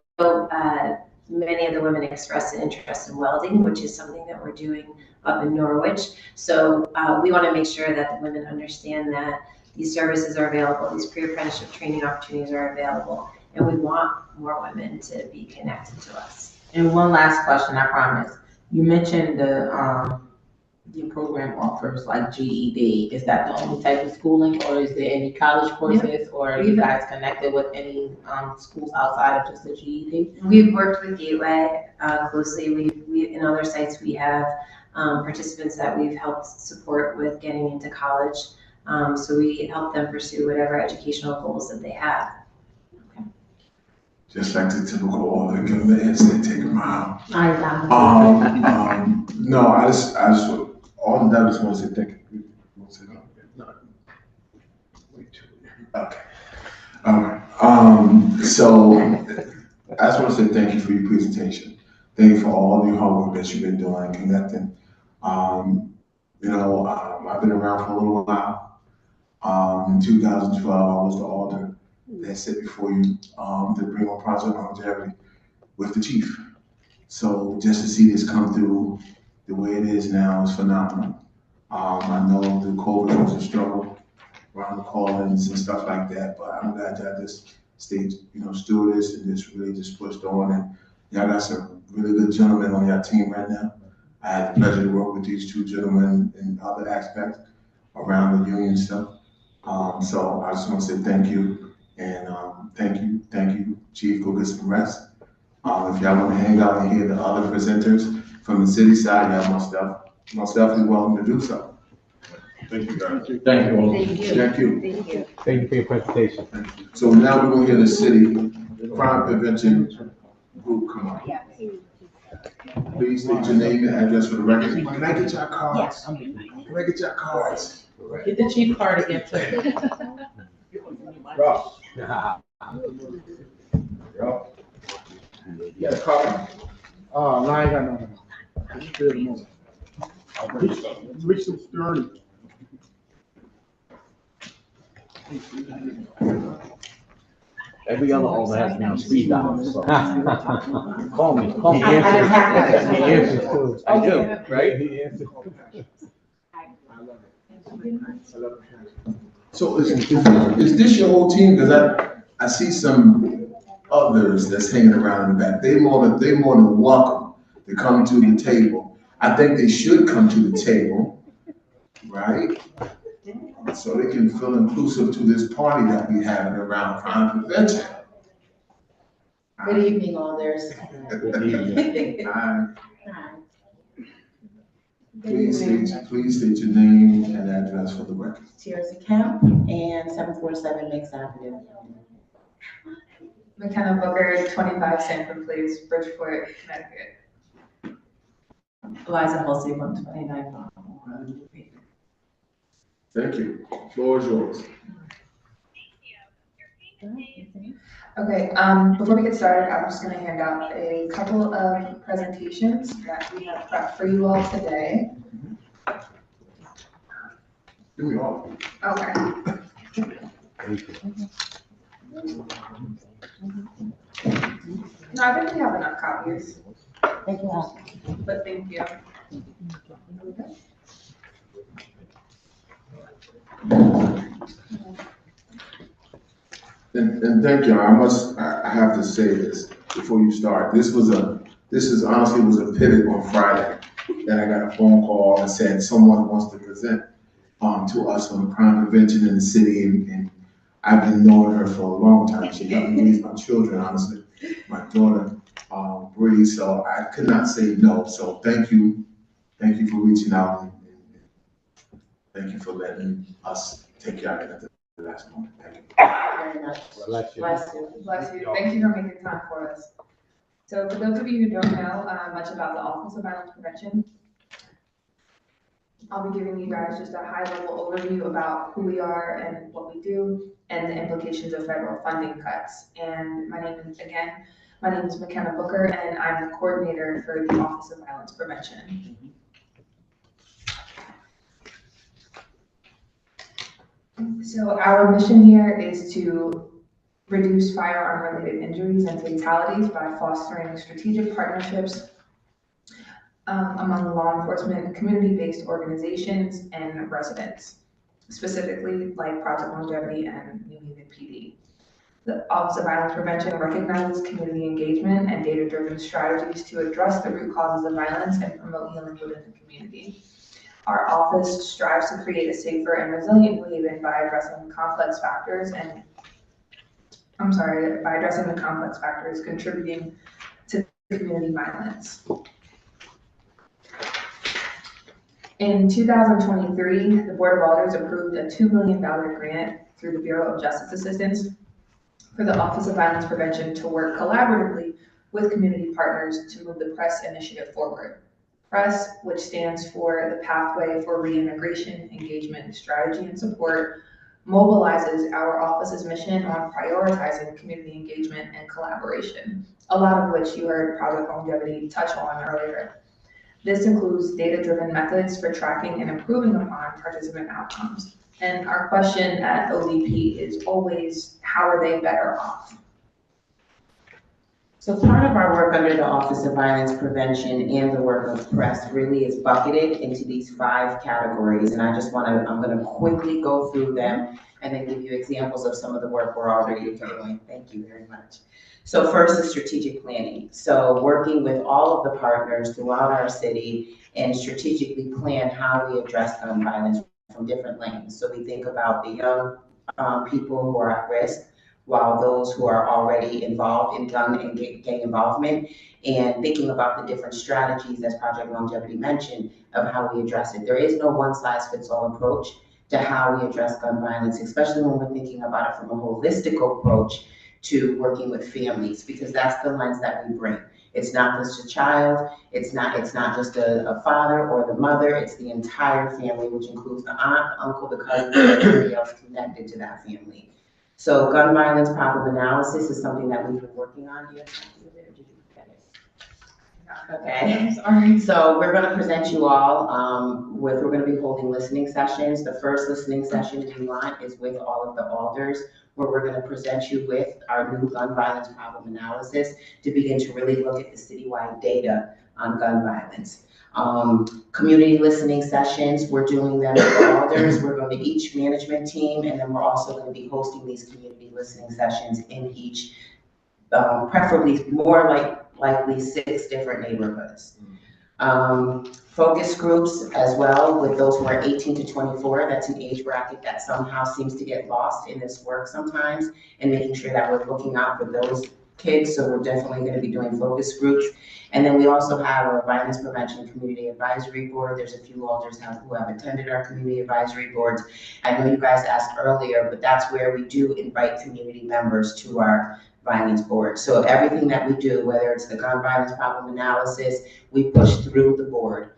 many of the women expressed an interest in welding, which is something that we're doing up in Norwich. So we want to make sure that the women understand that these services are available, these pre-apprenticeship training opportunities are available, and we want more women to be connected to us. And one last question, I promise. You mentioned your program offers like GED. Is that the only type of schooling, or is there any college courses, or are you guys connected with any schools outside of just the GED? We've worked with Gateway closely. We in other sites we have participants that we've helped support with getting into college. So we help them pursue whatever educational goals that they have. Just like the typical Alder, give them the answer, take them out. I got No, I just, all the just want to say thank you. Okay. All right. So I just want to say thank you for your presentation. Thank you for all the hard work that you've been doing, connecting. I've been around for a little while. In 2012, I was the Alder that sit before you to bring on Project Longevity with the chief. So just to see this come through the way it is now is phenomenal. I know the COVID was a struggle around the call-ins and stuff like that, but I'm glad y'all just stayed, stewardess and just really just pushed on. And y'all got some really good gentlemen on your team right now. I had the pleasure to work with these two gentlemen in other aspects around the union stuff. So I just want to say thank you. And thank you, Chief. Go get some rest. If y'all want to hang out and hear the other presenters from the city side, y'all most definitely welcome to do so. Thank you, guys. Thank you all. Thank you. Thank you. Thank you. Thank you for your presentation. So now we're going to hear the city crime prevention group come up. Please state your name and address for the record. Can I get your cards? Can I get your cards? Get the chief card again, please. Rob. Rob. You got a card? No, I ain't got nothing. Just for the moment. Reach some stern. Every other owner has now speed dial, so. Call me. I don't have that. He answers too. I do, right? So is this your whole team? Because I see some others that's hanging around in the back. They more than welcome to come to the table. I think they should come to the table, right? So they can feel inclusive to this party that we having around crime prevention. Good evening, alders. Please state your name and address for the record. Tiersa Kemp and 747 Mix Avenue. McKenna Booker, 25 Sanford Place, Bridgeport, Connecticut. Eliza Halsey, 129 Thank you. Floor is yours. Okay, before we get started, I'm just gonna hand out a couple of presentations that we have prepped for you all today. Give me all. Okay. No, I think we have enough copies. Thank you. But thank you. And thank you. I have to say this before you start. This is honestly was a pivot on Friday. Then I got a phone call that said someone wants to present to us on crime prevention in the city, and I've been knowing her for a long time. She helped me raise my children, honestly, my daughter, Bree. So I could not say no. So thank you for reaching out, and thank you for letting us take care of it at the last moment. Thank you. Very much. Bless you. Bless you. Bless you. Thank you for making time for us. So for those of you who don't know much about the Office of Violence Prevention, I'll be giving you guys just a high-level overview about who we are and what we do and the implications of federal funding cuts. And my name is McKenna Booker, and I'm the coordinator for the Office of Violence Prevention. So our mission here is to reduce firearm-related injuries and fatalities by fostering strategic partnerships among law enforcement, community-based organizations, and residents, specifically like Project Longevity and New Haven PD. The Office of Violence Prevention recognizes community engagement and data-driven strategies to address the root causes of violence and promote healing within the community. Our office strives to create a safer and resilient New Haven by addressing the complex factors contributing to community violence. In 2023, the Board of Alders approved a $2 million grant through the Bureau of Justice Assistance for the Office of Violence Prevention to work collaboratively with community partners to move the PRESS initiative forward. PRESS, which stands for the Pathway for Reintegration, Engagement, Strategy, and Support, mobilizes our office's mission on prioritizing community engagement and collaboration, a lot of which you heard Project Longevity touch on earlier. This includes data-driven methods for tracking and improving upon participant outcomes. And our question at OVP is always, how are they better off? So part of our work under the Office of Violence Prevention and the work of PRESS really is bucketed into these 5 categories. And I'm gonna quickly go through them and then give you examples of some of the work we're already doing. Thank you very much. So first is strategic planning. So working with all of the partners throughout our city and strategically plan how we address gun violence from different lanes. So we think about the young people who are at risk, while those who are already involved in gun and gang involvement, and thinking about the different strategies, as Project Longevity mentioned, of how we address it. There is no one-size-fits-all approach to how we address gun violence, especially when we're thinking about it from a holistic approach to working with families, because that's the lens that we bring. It's not just a child, it's not just a father or the mother, it's the entire family, which includes the aunt, the uncle, the cousin, and everybody else connected to that family. So gun violence problem analysis is something that we've been working on. Do you have something there? Did you get it? Okay. Sorry. So we're gonna present you all, we're gonna be holding listening sessions. The first listening session we want is with all of the alders, where we're gonna present you with our new gun violence problem analysis to begin to really look at the citywide data on gun violence. Community listening sessions, we're doing them with the alders. We're going to each management team, and then we're also gonna be hosting these community listening sessions in each, preferably more likely 6 different neighborhoods. Focus groups as well with those who are 18 to 24. That's an age bracket that somehow seems to get lost in this work sometimes, and making sure that we're looking out for those kids. So we're definitely going to be doing focus groups. And then we also have a violence prevention community advisory board. There's a few alders who have attended our community advisory boards. I know you guys asked earlier, but that's where we do invite community members to our violence board. So everything that we do, whether it's the gun violence problem analysis, we push through the board.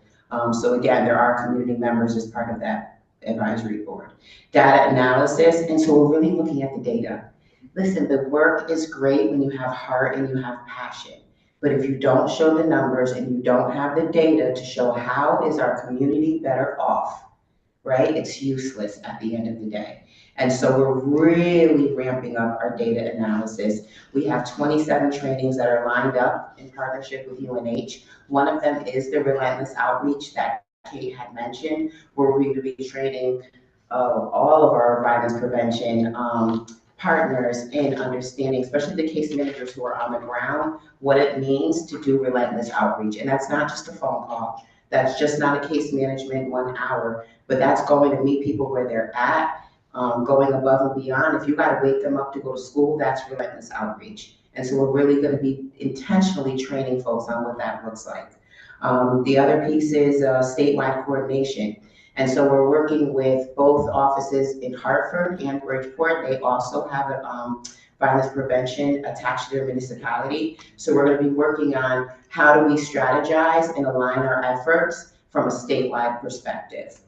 So again, there are community members as part of that advisory board. Data analysis, and so we're really looking at the data. Listen, the work is great when you have heart and you have passion, but if you don't show the numbers and you don't have the data to show how is our community better off, right? It's useless at the end of the day. And so we're really ramping up our data analysis. We have 27 trainings that are lined up in partnership with UNH. One of them is the relentless outreach that Kate had mentioned, where we're going to be training all of our violence prevention partners in understanding, especially the case managers who are on the ground, what it means to do relentless outreach. And that's not just a phone call. That's just not a case management 1 hour, but that's going to meet people where they're at, going above and beyond. If you got to wake them up to go to school, that's relentless outreach. And so we're really going to be intentionally training folks on what that looks like. The other piece is statewide coordination. And so we're working with both offices in Hartford and Bridgeport. They also have a violence prevention attached to their municipality. So we're going to be working on how do we strategize and align our efforts from a statewide perspective.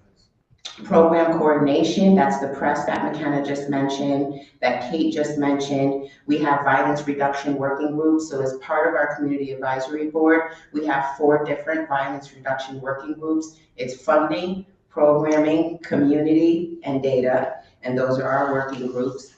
Program coordination, that's the press that McKenna just mentioned, that Kate just mentioned. We have violence reduction working groups. So as part of our community advisory board, we have 4 different violence reduction working groups. It's funding, programming, community, and data. And those are our working groups.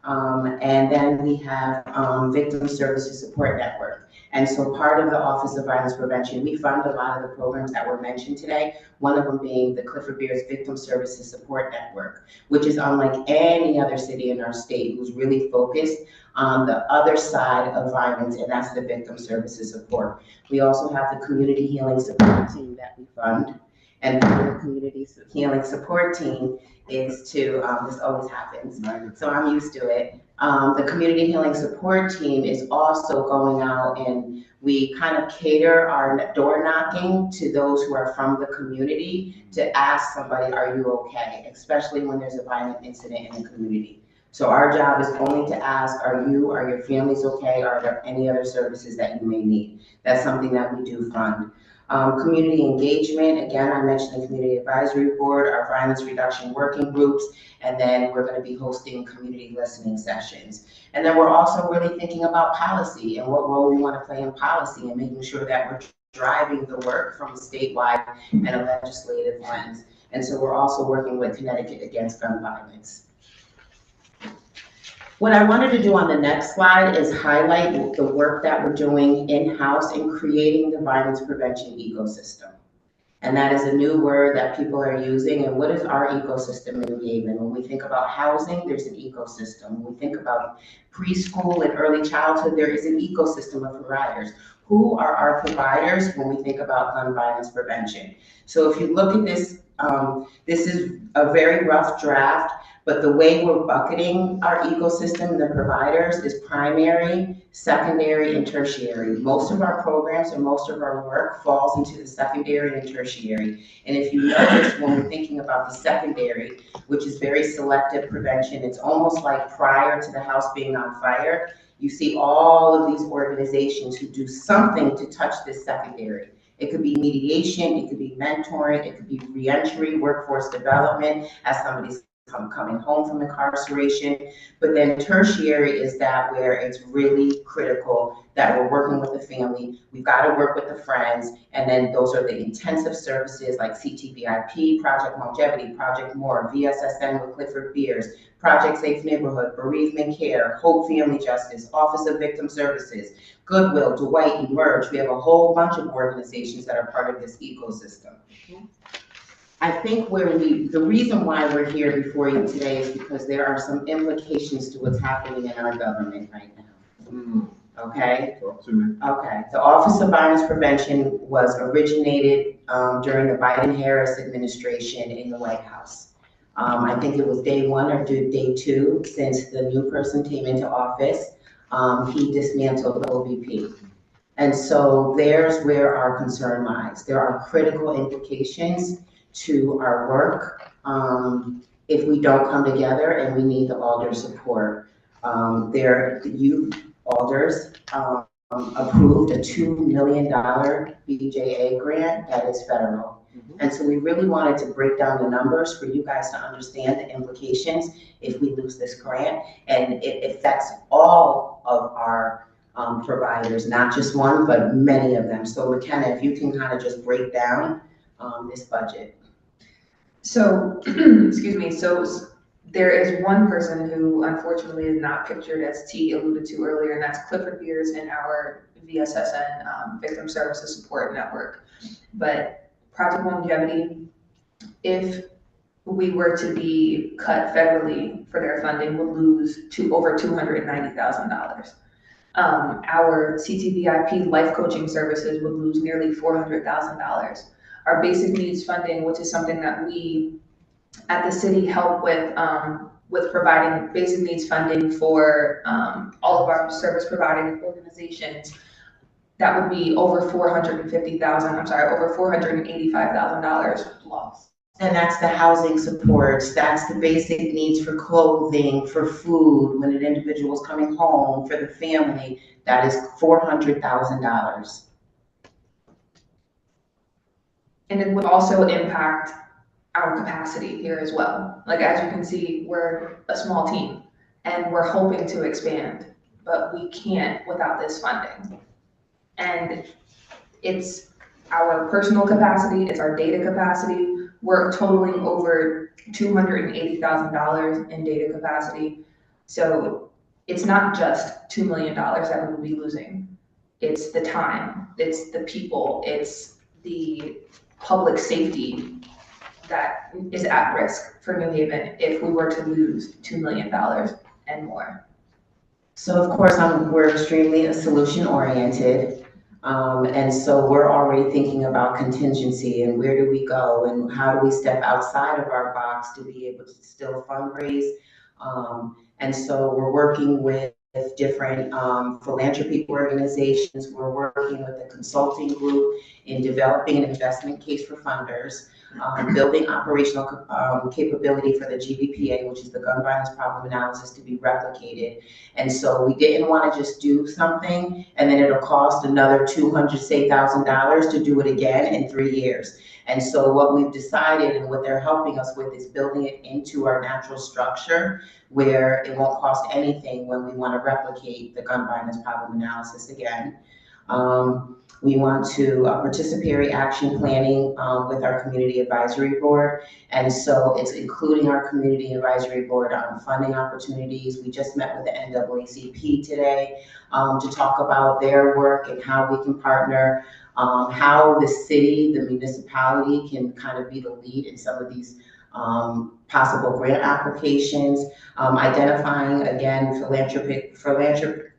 And then we have Victim Services Support Network. And so part of the Office of Violence Prevention, we fund a lot of the programs that were mentioned today, one of them being the Clifford Beers Victim Services Support Network, which is unlike any other city in our state, who's really focused on the other side of violence, and that's the victim services support. We also have the Community Healing Support Team that we fund. And the Community Healing Support Team is to, this always happens, so I'm used to it. The Community Healing Support Team is also going out, and we kind of cater our door knocking to those who are from the community to ask somebody, are you okay? Especially when there's a violent incident in the community. So our job is only to ask, are your families okay? Are there any other services that you may need? That's something that we do fund. Community engagement, again, I mentioned the Community Advisory Board, our violence reduction working groups, and then we're going to be hosting community listening sessions. And then we're also really thinking about policy and what role we want to play in policy and making sure that we're driving the work from a statewide and a legislative lens. And so we're also working with Connecticut Against Gun Violence. What I wanted to do on the next slide is highlight the work that we're doing in-house in creating the violence prevention ecosystem. And that is a new word that people are using. And what is our ecosystem in New Haven? When we think about housing, there's an ecosystem. When we think about preschool and early childhood, there is an ecosystem of providers. Who are our providers when we think about gun violence prevention? So if you look at this, this is a very rough draft, But the way we're bucketing our ecosystem, the providers, is primary, secondary, and tertiary. Most of our programs and most of our work falls into the secondary and tertiary. And if you notice, when we're thinking about the secondary, which is very selective prevention, it's almost like prior to the house being on fire, you see all of these organizations who do something to touch this secondary. It could be mediation, it could be mentoring, it could be reentry, workforce development, as somebody's coming home from incarceration. But then tertiary is that where it's really critical that we're working with the family, we've got to work with the friends, and then those are the intensive services like CTVIP, Project Longevity, Project More, VSSN with Clifford Beers, Project Safe Neighborhood, Bereavement Care, Hope Family Justice, Office of Victim Services, Goodwill, Dwight, Emerge. We have a whole bunch of organizations that are part of this ecosystem. I think the reason why we're here before you today is because there are some implications to what's happening in our government right now. Okay? Talk to me. Okay. The Office of Violence Prevention was originated during the Biden-Harris administration in the White House. I think it was day 1 or day 2 since the new person came into office. He dismantled the OVP. And so there's where our concern lies. There are critical implications to our work if we don't come together, and we need the alder support. You alders approved a $2 million BJA grant that is federal. And so we really wanted to break down the numbers for you guys to understand the implications if we lose this grant, and it affects all of our providers, not just one, but many of them. So McKenna, if you can kind of just break down this budget. So, excuse me, so there is one person who unfortunately is not pictured, as T alluded to earlier, and that's Clifford Beers in our VSSN Victim Services Support Network. But Project Longevity, if we were to be cut federally for their funding, would lose to over $290,000. Our CTVIP life coaching services would lose nearly $400,000. Our basic needs funding, which is something that we at the city help with providing basic needs funding for all of our service providing organizations, that would be over $485,000 lost. And that's the housing supports, that's the basic needs for clothing, for food, when an individual is coming home, for the family, that is $400,000. And it would also impact our capacity here as well. Like, as you can see, we're a small team and we're hoping to expand, but we can't without this funding. And it's our personal capacity, it's our data capacity. We're totaling over $280,000 in data capacity. So it's not just $2 million that we will be losing. It's the time, it's the people, it's the public safety that is at risk for New Haven if we were to lose $2 million and more. So of course, we're extremely solution oriented. And so we're already thinking about contingency and where do we go and how do we step outside of our box to be able to still fundraise. And so we're working with different philanthropy organizations. We're working with a consulting group in developing an investment case for funders, building operational capability for the GVPA, which is the Gun Violence Problem Analysis, to be replicated. And so we didn't want to just do something and then it'll cost another $200,000 to do it again in 3 years. And so what we've decided and what they're helping us with is building it into our natural structure where it won't cost anything when we want to replicate the Gun Violence Problem Analysis again. We want to participatory action planning with our community advisory board. And so it's including our community advisory board on funding opportunities. We just met with the NAACP today to talk about their work and how we can partner, how the city, the municipality can kind of be the lead in some of these possible grant applications, identifying again philanthropic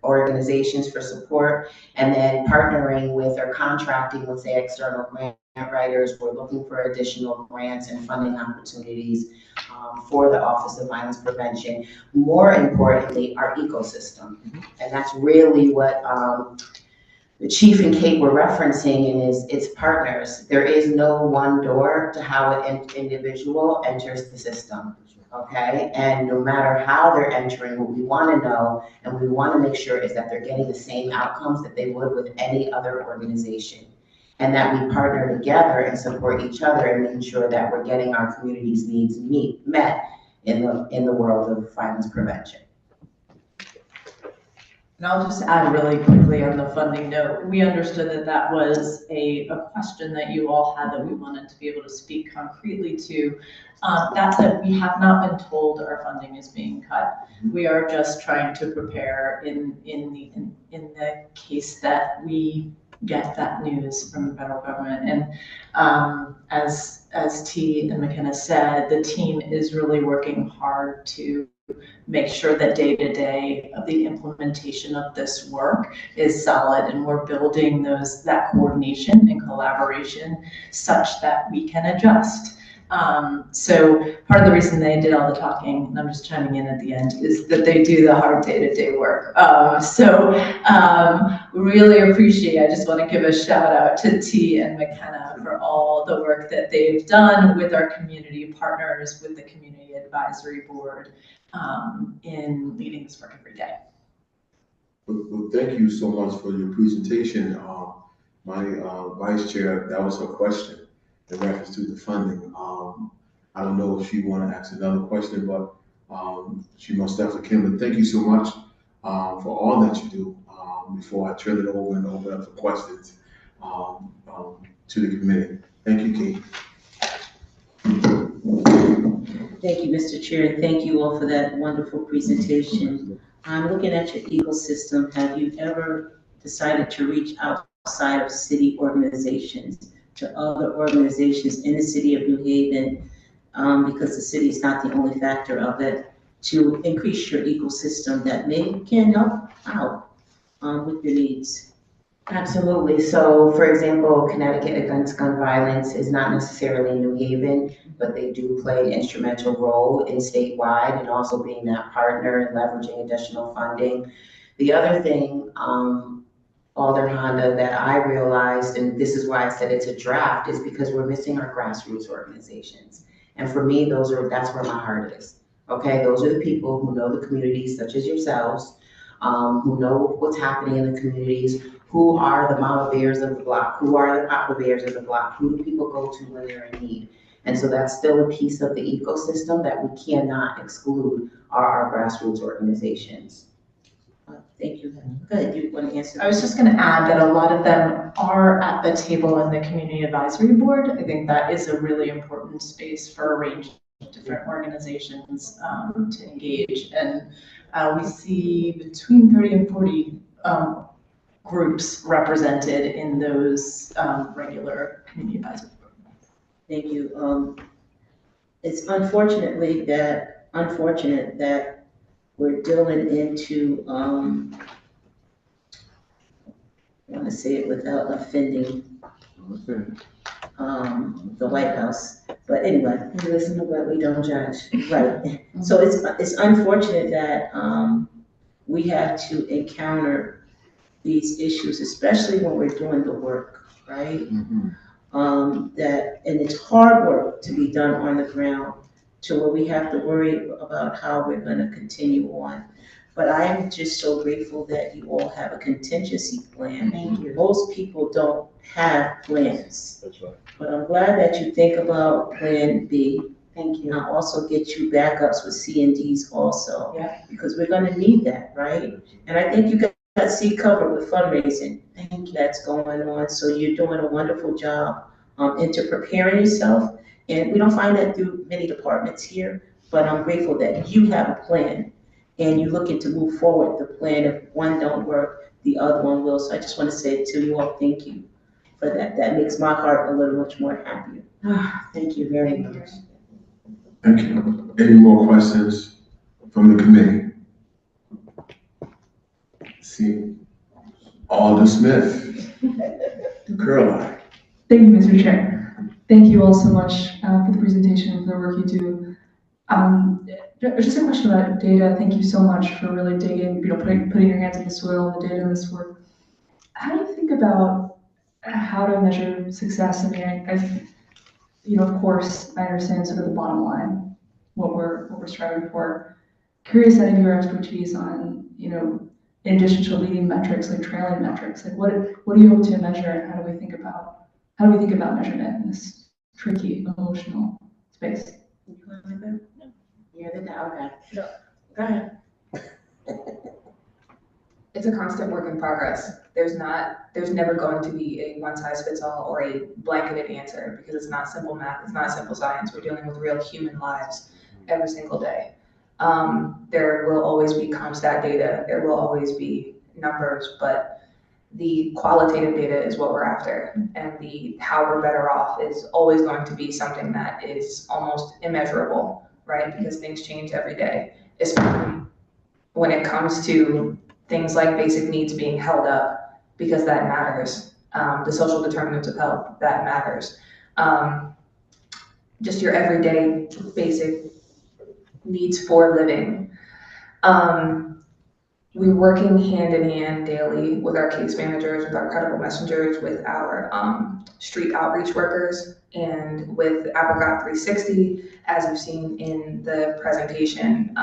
organizations for support, and then partnering with or contracting with, say, external grant writers. We're looking for additional grants and funding opportunities for the Office of Violence Prevention. More importantly, our ecosystem. And that's really what the Chief and Kate were referencing, and it's partners. There is no one door to how an individual enters the system, okay? And no matter how they're entering, what we want to know and we want to make sure is that they're getting the same outcomes that they would with any other organization. And that we partner together and support each other and making sure that we're getting our community's needs met in the world of violence prevention. And I'll just add really quickly on the funding note, we understood that that was a question that you all had that we wanted to be able to speak concretely to. That said, we have not been told our funding is being cut. We are just trying to prepare in the case that we get that news from the federal government. And as T and McKenna said, the team is really working hard to make sure that day-to-day of the implementation of this work is solid, and we're building that coordination and collaboration such that we can adjust. So part of the reason they did all the talking, and I'm just chiming in at the end, is that they do the hard day-to-day work. We really appreciate, I just want to give a shout out to T and McKenna for all the work that they've done with our community partners, with the Community Advisory Board, in leading this work every day. Well, thank you so much for your presentation. My vice chair, that was her question in reference to the funding. I don't know if she want to ask another question, but she most definitely can. But thank you so much for all that you do. Before I turn it over and open up for questions to the committee. Thank you, Kate. Thank you, Mr. Chair, and thank you all for that wonderful presentation. I'm looking at your ecosystem. Have you ever decided to reach outside of city organizations to other organizations in the city of New Haven, because the city is not the only factor of it, to increase your ecosystem that can help out with your needs? Absolutely. So, for example, Connecticut Against Gun Violence is not necessarily New Haven, but they do play an instrumental role in statewide and also being that partner and leveraging additional funding. The other thing, Alder Honda, that I realized, and this is why I said it's a draft, is because we're missing our grassroots organizations. And for me, that's where my heart is. Okay, those are the people who know the communities, such as yourselves, who know what's happening in the communities, who are the mama bears of the block, who are the papa bears of the block, who do people go to when they're in need. And so that's still a piece of the ecosystem that we cannot exclude are our grassroots organizations. Thank you. Go ahead, you want to answer? I was just going to add that a lot of them are at the table in the Community Advisory Board. I think that is a really important space for a range of different organizations to engage. And we see between 30 and 40 groups represented in those regular Community Advisory Board. Thank you. It's unfortunate that we're dealing into, I want to say it without offending the White House, but anyway, We listen to what we don't judge. right. So it's unfortunate that we have to encounter these issues, especially when we're doing the work, right? And it's hard work to be done on the ground, to where we have to worry about how we're going to continue on. But I am just so grateful that you all have a contingency plan. Thank you. Most people don't have plans. That's right. But I'm glad that you think about Plan B. Thank And you. I'll also get you backups with C and Ds also. Yeah. Because we're going to need that, right? And I think you got C covered with fundraising. Thank you. That's going on. So you're doing a wonderful job into preparing yourself. And we don't find that through many departments here, but I'm grateful that you have a plan and you're looking to move forward the plan. If one don't work, the other one will. So I just want to say to you all, thank you for that. That makes my heart a little much more happier. Thank you very much. Thank you. Any more questions from the committee? See, Alder Smith, the curl eye. Thank you, Mr. Chair. Thank you all so much for the presentation and for the work you do. Just a question about data. Thank you so much for really digging, putting your hands in the soil, the data in this work. How do you think about how to measure success? I mean, of course, I understand sort of the bottom line, what we're striving for. Curious any of your expertise on, in addition to leading metrics, like trailing metrics, like what do you hope to measure, and how do we think about measurement in this tricky emotional space? You're the Dow guy. No. Go ahead. It's a constant work in progress. There's never going to be a one size fits all or a blanketed answer, because it's not simple math, it's not simple science. We're dealing with real human lives every single day. There will always be CompStat data, there will always be numbers, but the qualitative data is what we're after, and the how we're better off is always going to be something that is almost immeasurable, right? Because things change every day, especially when it comes to things like basic needs being held up, because that matters. The social determinants of health, that matters. Just your everyday basic needs for living. We're working hand in hand daily with our case managers, with our credible messengers, with our street outreach workers, and with Apricot 360, as you've seen in the presentation,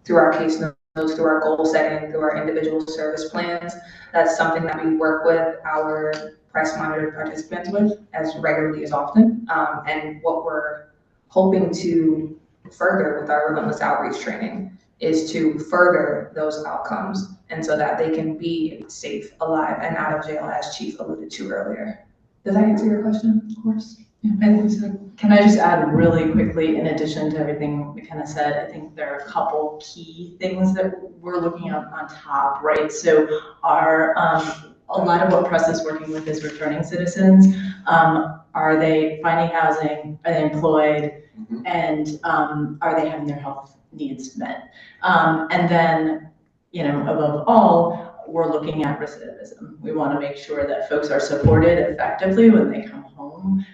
through our case notes, through our goal setting, through our individual service plans. That's something that we work with our price monitored participants with as regularly as often. And what we're hoping to further with our relentless outreach training is to further those outcomes, and so that they can be safe, alive, and out of jail, as Chief alluded to earlier. Does that answer your question? Of course. Yeah, and Lisa, Can I just add really quickly, in addition to everything McKenna said, I think there are a couple key things that we're looking at on top, right? So our, a lot of what Press is working with is returning citizens. Are they finding housing? Are they employed? And are they having their health needs met? And then, above all, we're looking at recidivism. We want to make sure that folks are supported effectively when they come home,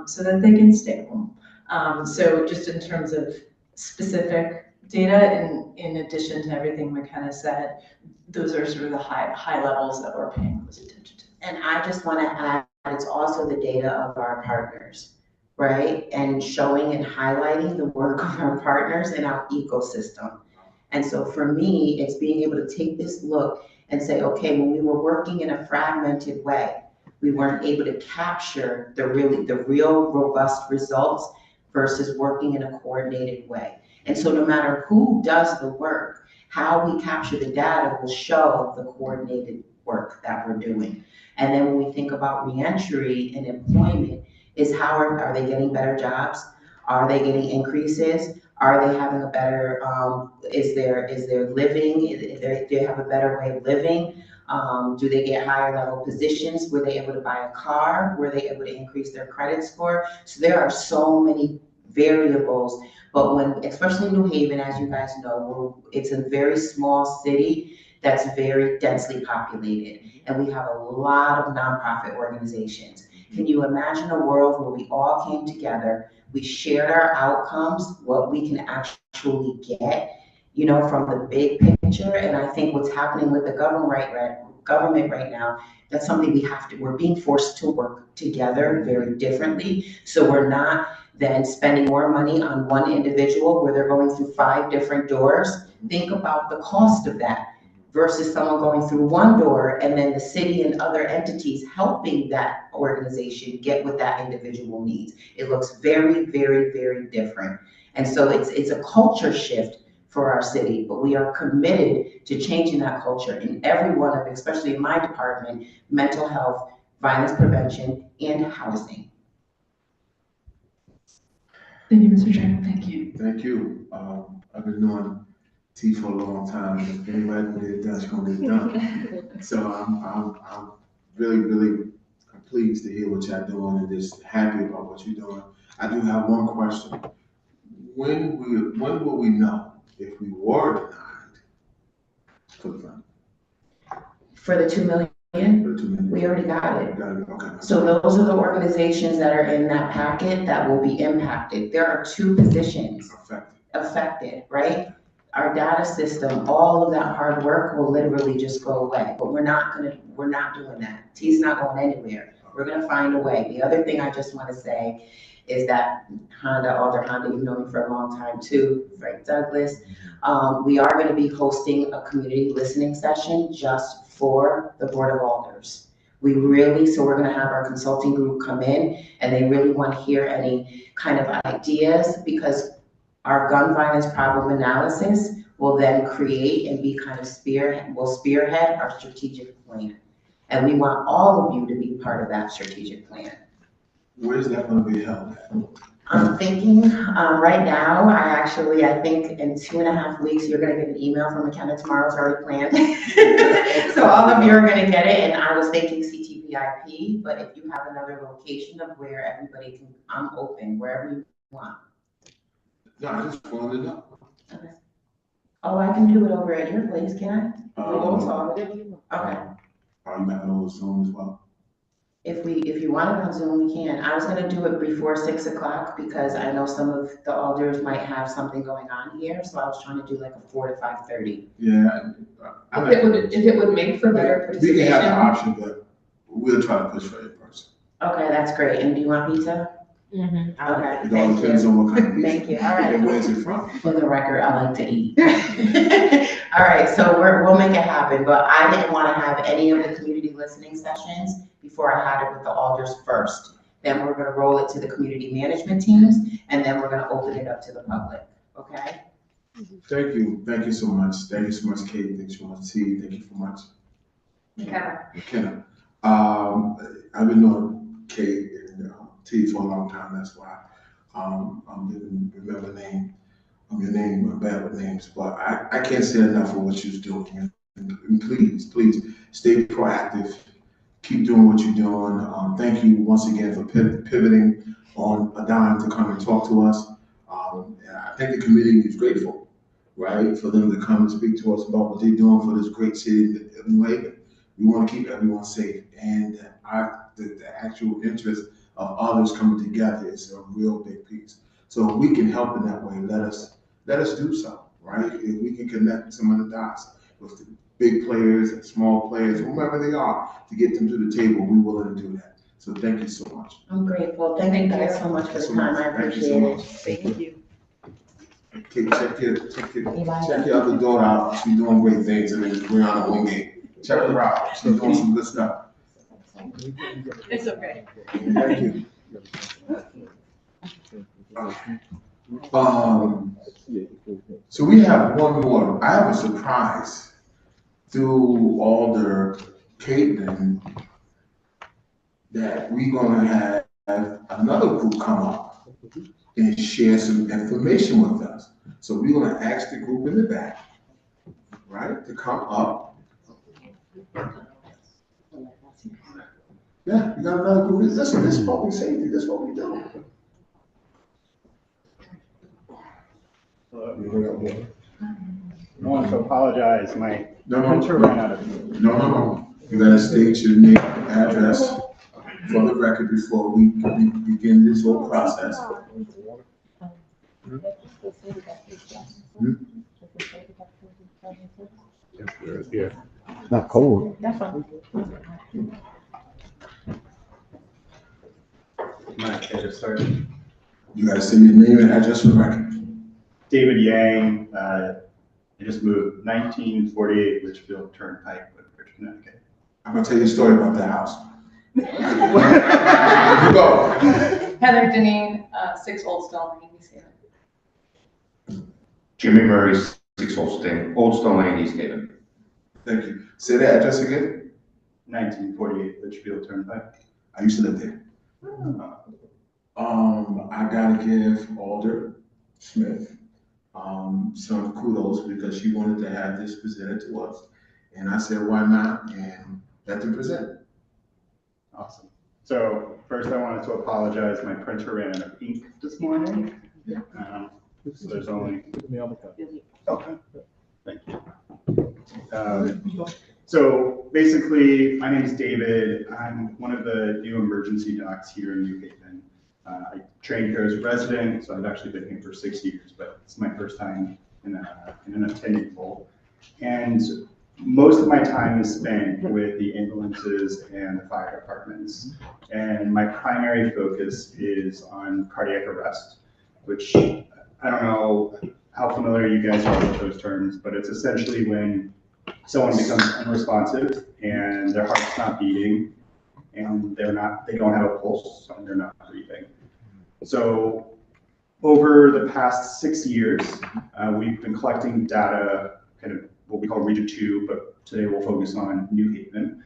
so that they can stay home. So just in terms of specific data, in addition to everything McKenna said, those are sort of the high levels that we're paying close attention to. And I just want to add, it's also the data of our partners, right? And showing and highlighting the work of our partners in our ecosystem. And so for me, it's being able to take this look and say, okay, when we were working in a fragmented way, we weren't able to capture the real robust results versus working in a coordinated way. And so no matter who does the work, how we capture the data will show the coordinated work that we're doing. And then when we think about reentry and employment, is how are they getting better jobs? Are they getting increases? Are they having a better, is their living, do they have a better way of living? Do they get higher level positions? Were they able to buy a car? Were they able to increase their credit score? So there are so many variables, but especially in New Haven, as you guys know, it's a very small city that's very densely populated, and we have a lot of nonprofit organizations. Can you imagine a world where we all came together, we shared our outcomes, what we can actually get, from the big picture? And I think what's happening with the government right now, that's something we're being forced to work together very differently. So we're not then spending more money on one individual where they're going through 5 different doors. Think about the cost of that versus someone going through one door and then the city and other entities helping that organization get what that individual needs. It looks very, very, very different. And so it's a culture shift for our city, but we are committed to changing that culture in every one of, especially in my department, mental health, violence prevention, and housing. thank you, Mr. Chair. Thank you. Thank you. I've been knowing T for a long time. If anybody can get it done, it's gonna get done. So I'm really, really pleased to hear what y'all doing and just happy about what you're doing. I do have one question. When will we know if we were denied for the fund? For the 2 million, For the 2 million? we already got it. Got it, okay. So those are the organizations that are in that packet that will be impacted. There are 2 positions affected, right? Our data system, all of that hard work will literally just go away, but we're not doing that. T's not going anywhere. We're gonna find a way. The other thing I just wanna say is that Alder Honda, you've known me for a long time too, Frank Douglas. We are gonna be hosting a community listening session just for the Board of Alders. So we're gonna have our consulting group come in and they really wanna hear any kind of ideas, because our gun violence problem analysis will then create and be kind of spearhead our strategic plan. And we want all of you to be part of that strategic plan. Where's that gonna be held at? I'm thinking, right now, I think in 2.5 weeks, you're gonna get an email from McKenna tomorrow, it's already planned. So all of you are gonna get it, and I was thinking CTVIP, but if you have another location of where everybody can, I'm open, wherever you want. No, I just wanted to know. Okay. Oh, I can do it over at your place, can I? We both talk. Okay. Are you having over Zoom as well? If you want it on Zoom, we can. I was gonna do it before 6 o'clock because I know some of the alders might have something going on here, so I was trying to do like a 4 to 5:30. Yeah. If it would make for better We participation. can have the option, but we'll try to push for in person. Okay, that's great. And do you want pizza? Okay, It all thank depends you. on what kind of pizza. Thank you. All right. And where's it from? For the record, I like to eat. All right, so we'll make it happen, but I didn't want to have any of the community listening sessions before I had it with the alders first. Then we're gonna roll it to the community management teams, and then we're gonna open it up to the public, okay? Thank you so much. Thank you so much, Kate. Thank you so much, T. Thank you so much, McKenna. I've been knowing Kate and T for a long time, that's why didn't remember your name, I'm bad with names, but I can't say enough for what you're doing. And please stay proactive. Keep doing what you're doing. Thank you once again for pivoting on a dime to come and talk to us. And I think the committee is grateful, right, for them to come and speak to us about what they're doing for this great city of New Haven. We want to keep everyone safe, and the actual interest of others coming together is a real big piece. So if we can help in that way, let us do so, right? If we can connect some of the dots with the big players and small players, whomever they are, to get them to the table, we're willing to do that. So thank you so much. I'm grateful. Thank you guys so much for the time. I appreciate it. Thank you. Okay, check your other daughter out. She's doing great things in Brianna Wingate. Check her out. She's doing some good stuff. It's okay. Thank you. So we have one more. I have a surprise through Alder Caitlin that we're gonna have another group come up and share some information with us. So we're gonna ask the group in the back, right, to come up. Yeah, we got another group. This is public safety. This is what we do. I want to apologize, my No. printer ran out of. No. You gotta state your name, address for the record before we begin this whole process. Yeah. Not cold. You gotta say your name and address for the record. David Yang, I just moved 1948 Litchfield Turnpike, Woodbridge, Connecticut. I'm gonna tell you a story about the house. You go. Heather Deneen, 6 Old Stone Lane, East Haven. Jimmy Murray, 6 Old Stone Lane, East Haven. Thank you. Say the address again. 1948 Litchfield Turnpike. I used to live there. I gotta give Alder Smith some kudos because she wanted to have this presented to us. And I said, why not? And let them present. Awesome. So first I wanted to apologize. My printer ran out of ink this morning. So there's only. Okay. Thank you. So basically, my name is David. I'm one of the new emergency docs here in New Haven. I trained here as a resident, so I've actually been here for 6 years, but it's my first time in an attending role. And most of my time is spent with the ambulances and the fire departments. And my primary focus is on cardiac arrest, which I don't know how familiar you guys are with those terms, but it's essentially when someone becomes unresponsive and their heart's not beating and they don't have a pulse and they're not breathing. So over the past 6 years, we've been collecting data, kind of what we call Region 2, but today we'll focus on New Haven.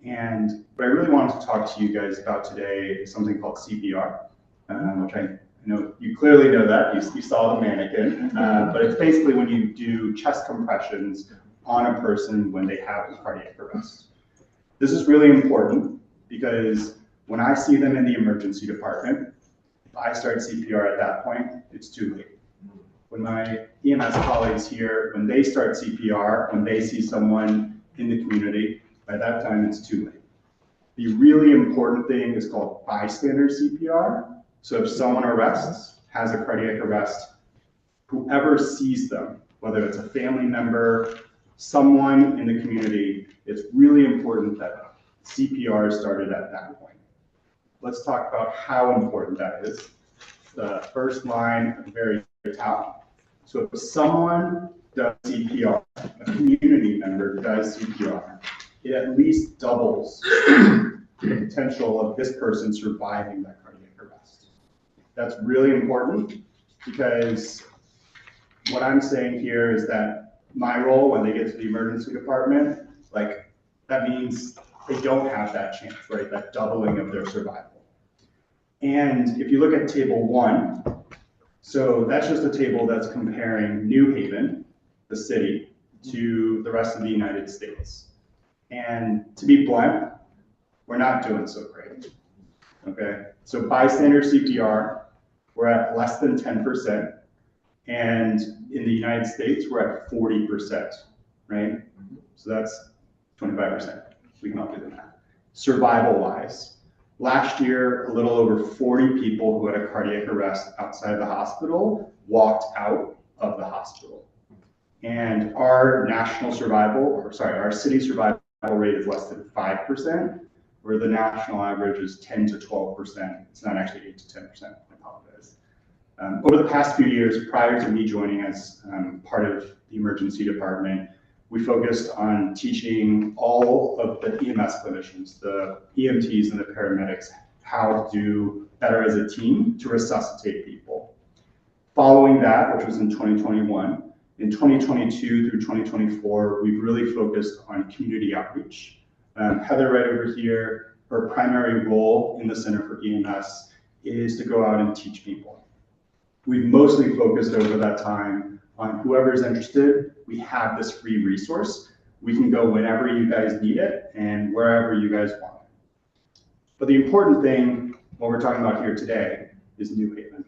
And what I really wanted to talk to you guys about today is something called CPR, which I know you clearly know that, you saw the mannequin, but it's basically when you do chest compressions on a person when they have a cardiac arrest. This is really important because when I see them in the emergency department, if I start CPR at that point, it's too late. When my EMS colleagues here, when they start CPR, when they see someone in the community, by that time it's too late. The really important thing is called bystander CPR. So if someone has a cardiac arrest, whoever sees them, whether it's a family member, someone in the community, it's really important that CPR is started at that point. Let's talk about how important that is. The first line at the very top. So if someone does CPR, a community member does CPR, it at least doubles the potential of this person surviving that cardiac arrest. That's really important because what I'm saying here is that my role when they get to the emergency department, like that means they don't have that chance, right? That doubling of their survival. And if you look at table 1, so that's just a table that's comparing New Haven, the city, to the rest of the United States. And to be blunt, we're not doing so great, okay? So bystander CPR, we're at less than 10%. And in the United States, we're at 40%, right? So that's 25%. We can all do the math. Survival-wise, last year, a little over 40 people who had a cardiac arrest outside the hospital walked out of the hospital. And our our city survival rate is less than 5%, where the national average is 10 to 12%. It's not actually 8 to 10%, I apologize. Over the past few years, prior to me joining as part of the emergency department, we focused on teaching all of the EMS clinicians, the EMTs and the paramedics, how to do better as a team to resuscitate people. Following that, which was in 2021, in 2022 through 2024, we've really focused on community outreach. Heather right over here, her primary role in the Center for EMS is to go out and teach people. We've mostly focused over that time on whoever's interested. We have this free resource. We can go whenever you guys need it and wherever you guys want it. But the important thing, what we're talking about here today, is New Haven.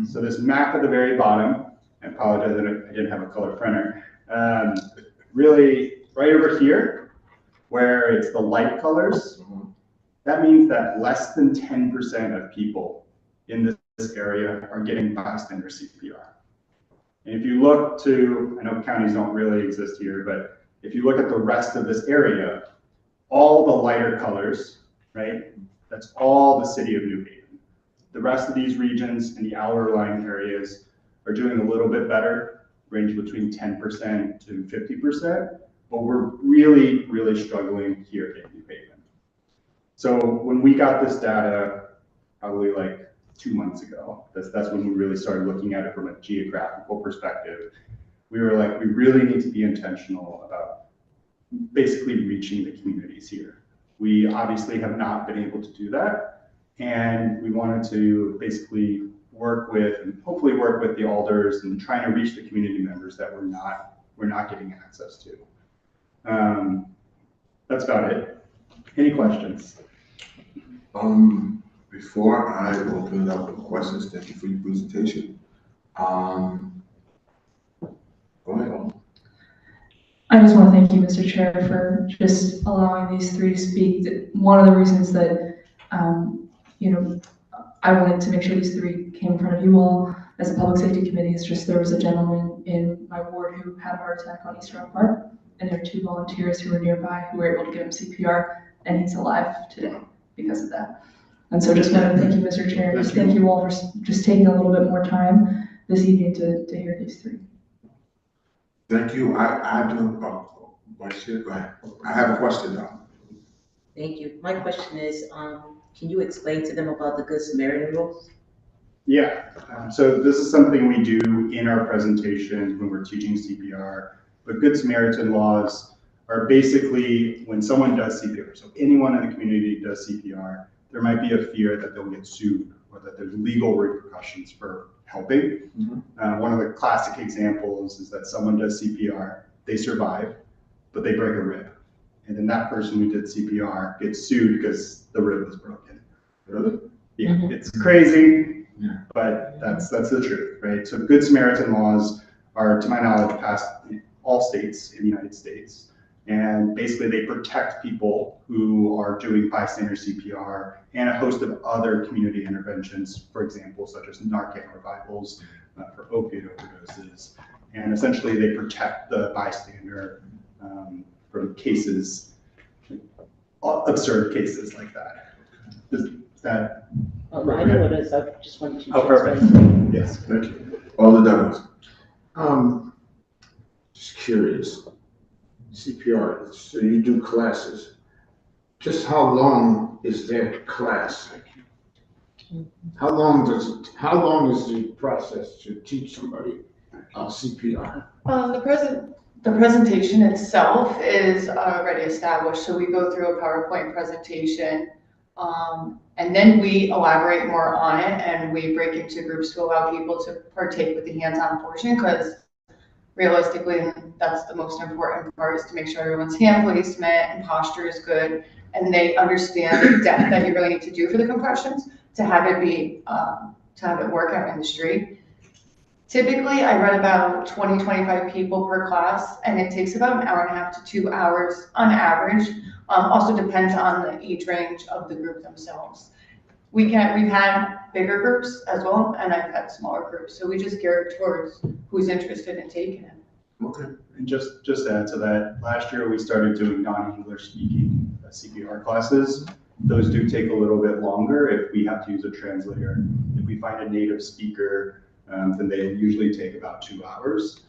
So this map at the very bottom, I apologize that I didn't have a color printer, really right over here, where it's the light colors, that means that less than 10% of people in this area are getting bystander CPR. And if you look to, I know counties don't really exist here, but if you look at the rest of this area, all the lighter colors, right, that's all the city of New Haven. The rest of these regions and the outer line areas are doing a little bit better, range between 10% to 50%, but we're really, really struggling here in New Haven. So when we got this data, probably like 2 months ago, that's when we really started looking at it from a geographical perspective. We were like, we really need to be intentional about basically reaching the communities here. We obviously have not been able to do that, and we wanted to basically work with, and hopefully work with the alders and trying to reach the community members that we're not getting access to. That's about it. Any questions? Before I open it up for questions, thank you for your presentation. Go ahead. I just want to thank you, Mr. Chair, for just allowing these three to speak. One of the reasons that, I wanted to make sure these three came in front of you all as a public safety committee is just there was a gentleman in my ward who had a heart attack on East Rock Park, and there were two volunteers who were nearby who were able to give him CPR, and he's alive today because of that. And so just wanted to thank you, Mr. Chair, and just thank you all for just taking a little bit more time this evening to hear these three. Thank you. I do, Vice Chair, go ahead. I have a question though. Thank you. My question is, can you explain to them about the Good Samaritan rules? Yeah, so this is something we do in our presentations when we're teaching CPR, but Good Samaritan laws are basically when someone does CPR, so anyone in the community does CPR, there might be a fear that they'll get sued or that there's legal repercussions for helping. One of the classic examples is that someone does CPR, they survive, but they break a rib. And then that person who did CPR gets sued because the rib was broken. Really? Yeah, it's crazy, but that's the truth, right? So Good Samaritan laws are, to my knowledge, passed in all states in the United States. And basically they protect people who are doing bystander CPR and a host of other community interventions, for example, such as Narcan revivals for opiate overdoses. And essentially they protect the bystander from cases, absurd cases like that. Is that? Oh, I know what it is. I just wanted you to perfect. explain. Yes. Thank you. All the demos. Just curious, CPR, so you do classes. Just how long is that class? How long is the process to teach somebody CPR? The presentation itself is already established, so we go through a PowerPoint presentation, and then we elaborate more on it, and we break into groups to allow people to partake with the hands-on portion, because realistically, that's the most important part, is to make sure everyone's hand placement and posture is good, and they understand the depth that you really need to do for the compressions to have it be, to have it work out in the street. Typically, I run about 20, 25 people per class, and it takes about an hour and a half to 2 hours on average. Also depends on the age range of the group themselves. We've had bigger groups as well, and I've had smaller groups, so we just gear it towards who's interested in taking it. Okay. And just to add to that, last year we started doing non-English speaking CPR classes. Those do take a little bit longer if we have to use a translator. If we find a native speaker, then they usually take about 2 hours.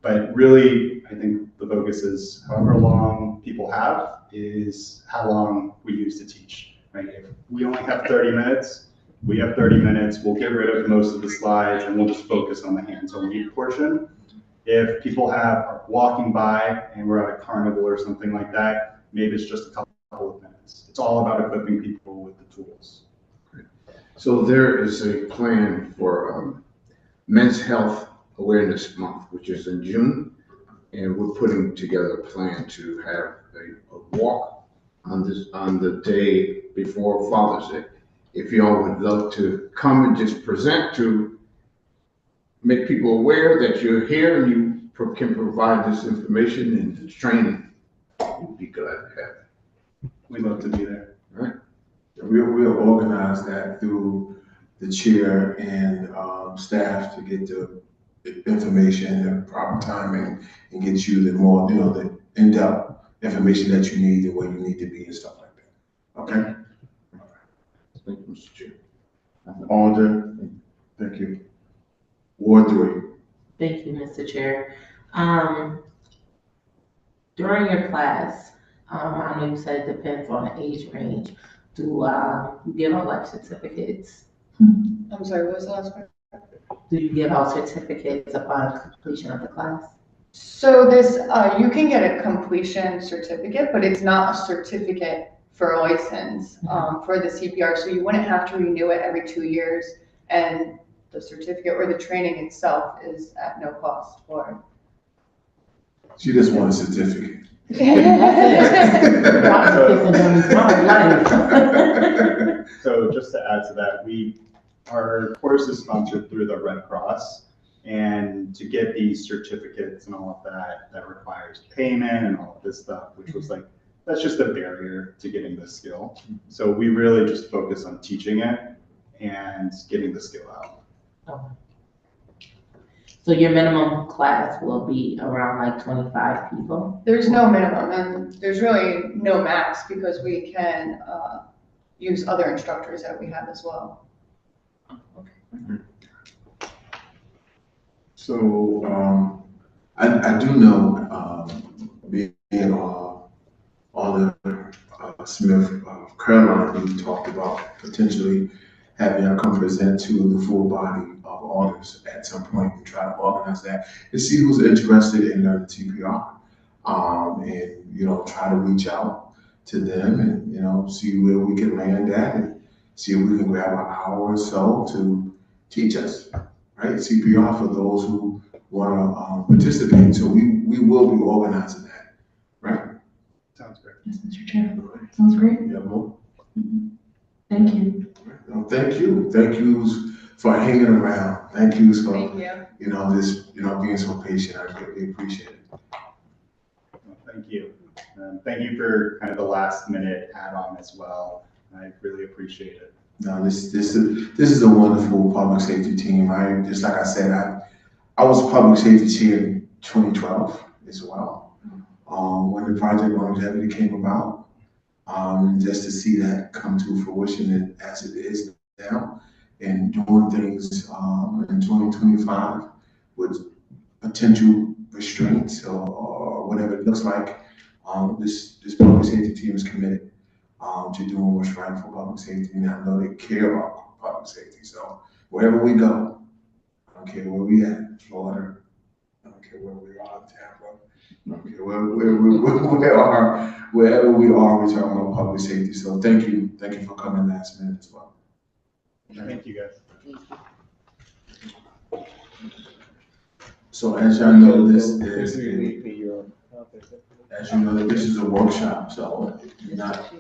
But really, I think the focus is however long people have is how long we use to teach. Right? If we only have 30 minutes, we have 30 minutes. We'll get rid of most of the slides and we'll just focus on the hands-on portion. If people are walking by and we're at a carnival or something like that, maybe it's just a couple of minutes. It's all about equipping people with the tools. So there is a plan for Men's Health Awareness Month, which is in June, and we're putting together a plan to have a walk on the day before Father's Day. If y'all would love to come and just present to make people aware that you're here and you can provide this information and the training, we'd be glad to have it. We'd love to be there. All right. We'll organize that through the chair and staff to get the information at proper timing and get you the more, the in-depth information that you need and where you need to be and stuff like that. Okay? Thank you, Mr. Chair. Alder, thank you. Ward 3. Thank you, Mr. Chair. During your class, I know you said it depends on the age range. Do you give out like certificates? I'm sorry, what was the last part? Do you give out certificates upon completion of the class? So this, you can get a completion certificate, but it's not a certificate for a license for the CPR. So you wouldn't have to renew it every 2 years, and the certificate or the training itself is at no cost for it. She just wants a certificate. So just to add to that, our course is sponsored through the Red Cross, And to get these certificates and all of that, that requires payment and all of this stuff, which was like, that's just a barrier to getting the skill. So we really just focus on teaching it and getting the skill out. So your minimum class will be around like 25 people? There's no minimum, and there's really no max, because we can use other instructors that we have as well. So, I do know, being on the Smith, Caroline, we talked about potentially having her come present to the full body of alders at some point and try to organize that and see who's interested in learning TPR. And, try to reach out to them and, see where we can land at and see if we can grab an hour or so to teach us, right? CPR for those who want to participate. So we will be organizing that, right? Sounds great. Yes, Mr. Chair. Sounds great. You have more? Thank you. No, thank you. Thank you for hanging around. Thank you for, Thank you. being so patient. I greatly appreciate it. Well, thank you. Thank you for kind of the last minute add-on as well. I really appreciate it. No, this is a wonderful public safety team. Just like I said, I was a public safety chair in 2012 as well. When the Project Longevity came about, just to see that come to fruition as it is now, and doing things in 2025 with potential restraints or whatever it looks like. This public safety team is committed to doing what's right for public safety, and I know they care about public safety. So wherever we go, I don't care where we at, Florida, I don't care where we are, Tampa, I don't care wherever we are, we're talking about public safety. So thank you for coming last minute as well. Thank you, guys. So as y'all know, this is a workshop, so you're not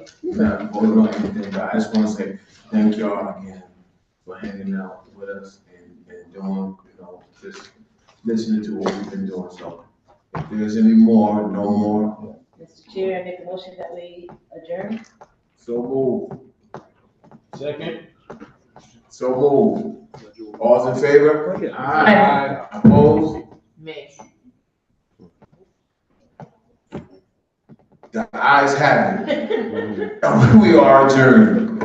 voting on anything, but I just want to say thank y'all again for hanging out with us and doing, just listening to what we've been doing. So if there's any more, no more. Mr. Chair, I make a motion that we adjourn. So move. Second. So move. All's in favor? Aye. Opposed? Me. The ayes have it. We are adjourned.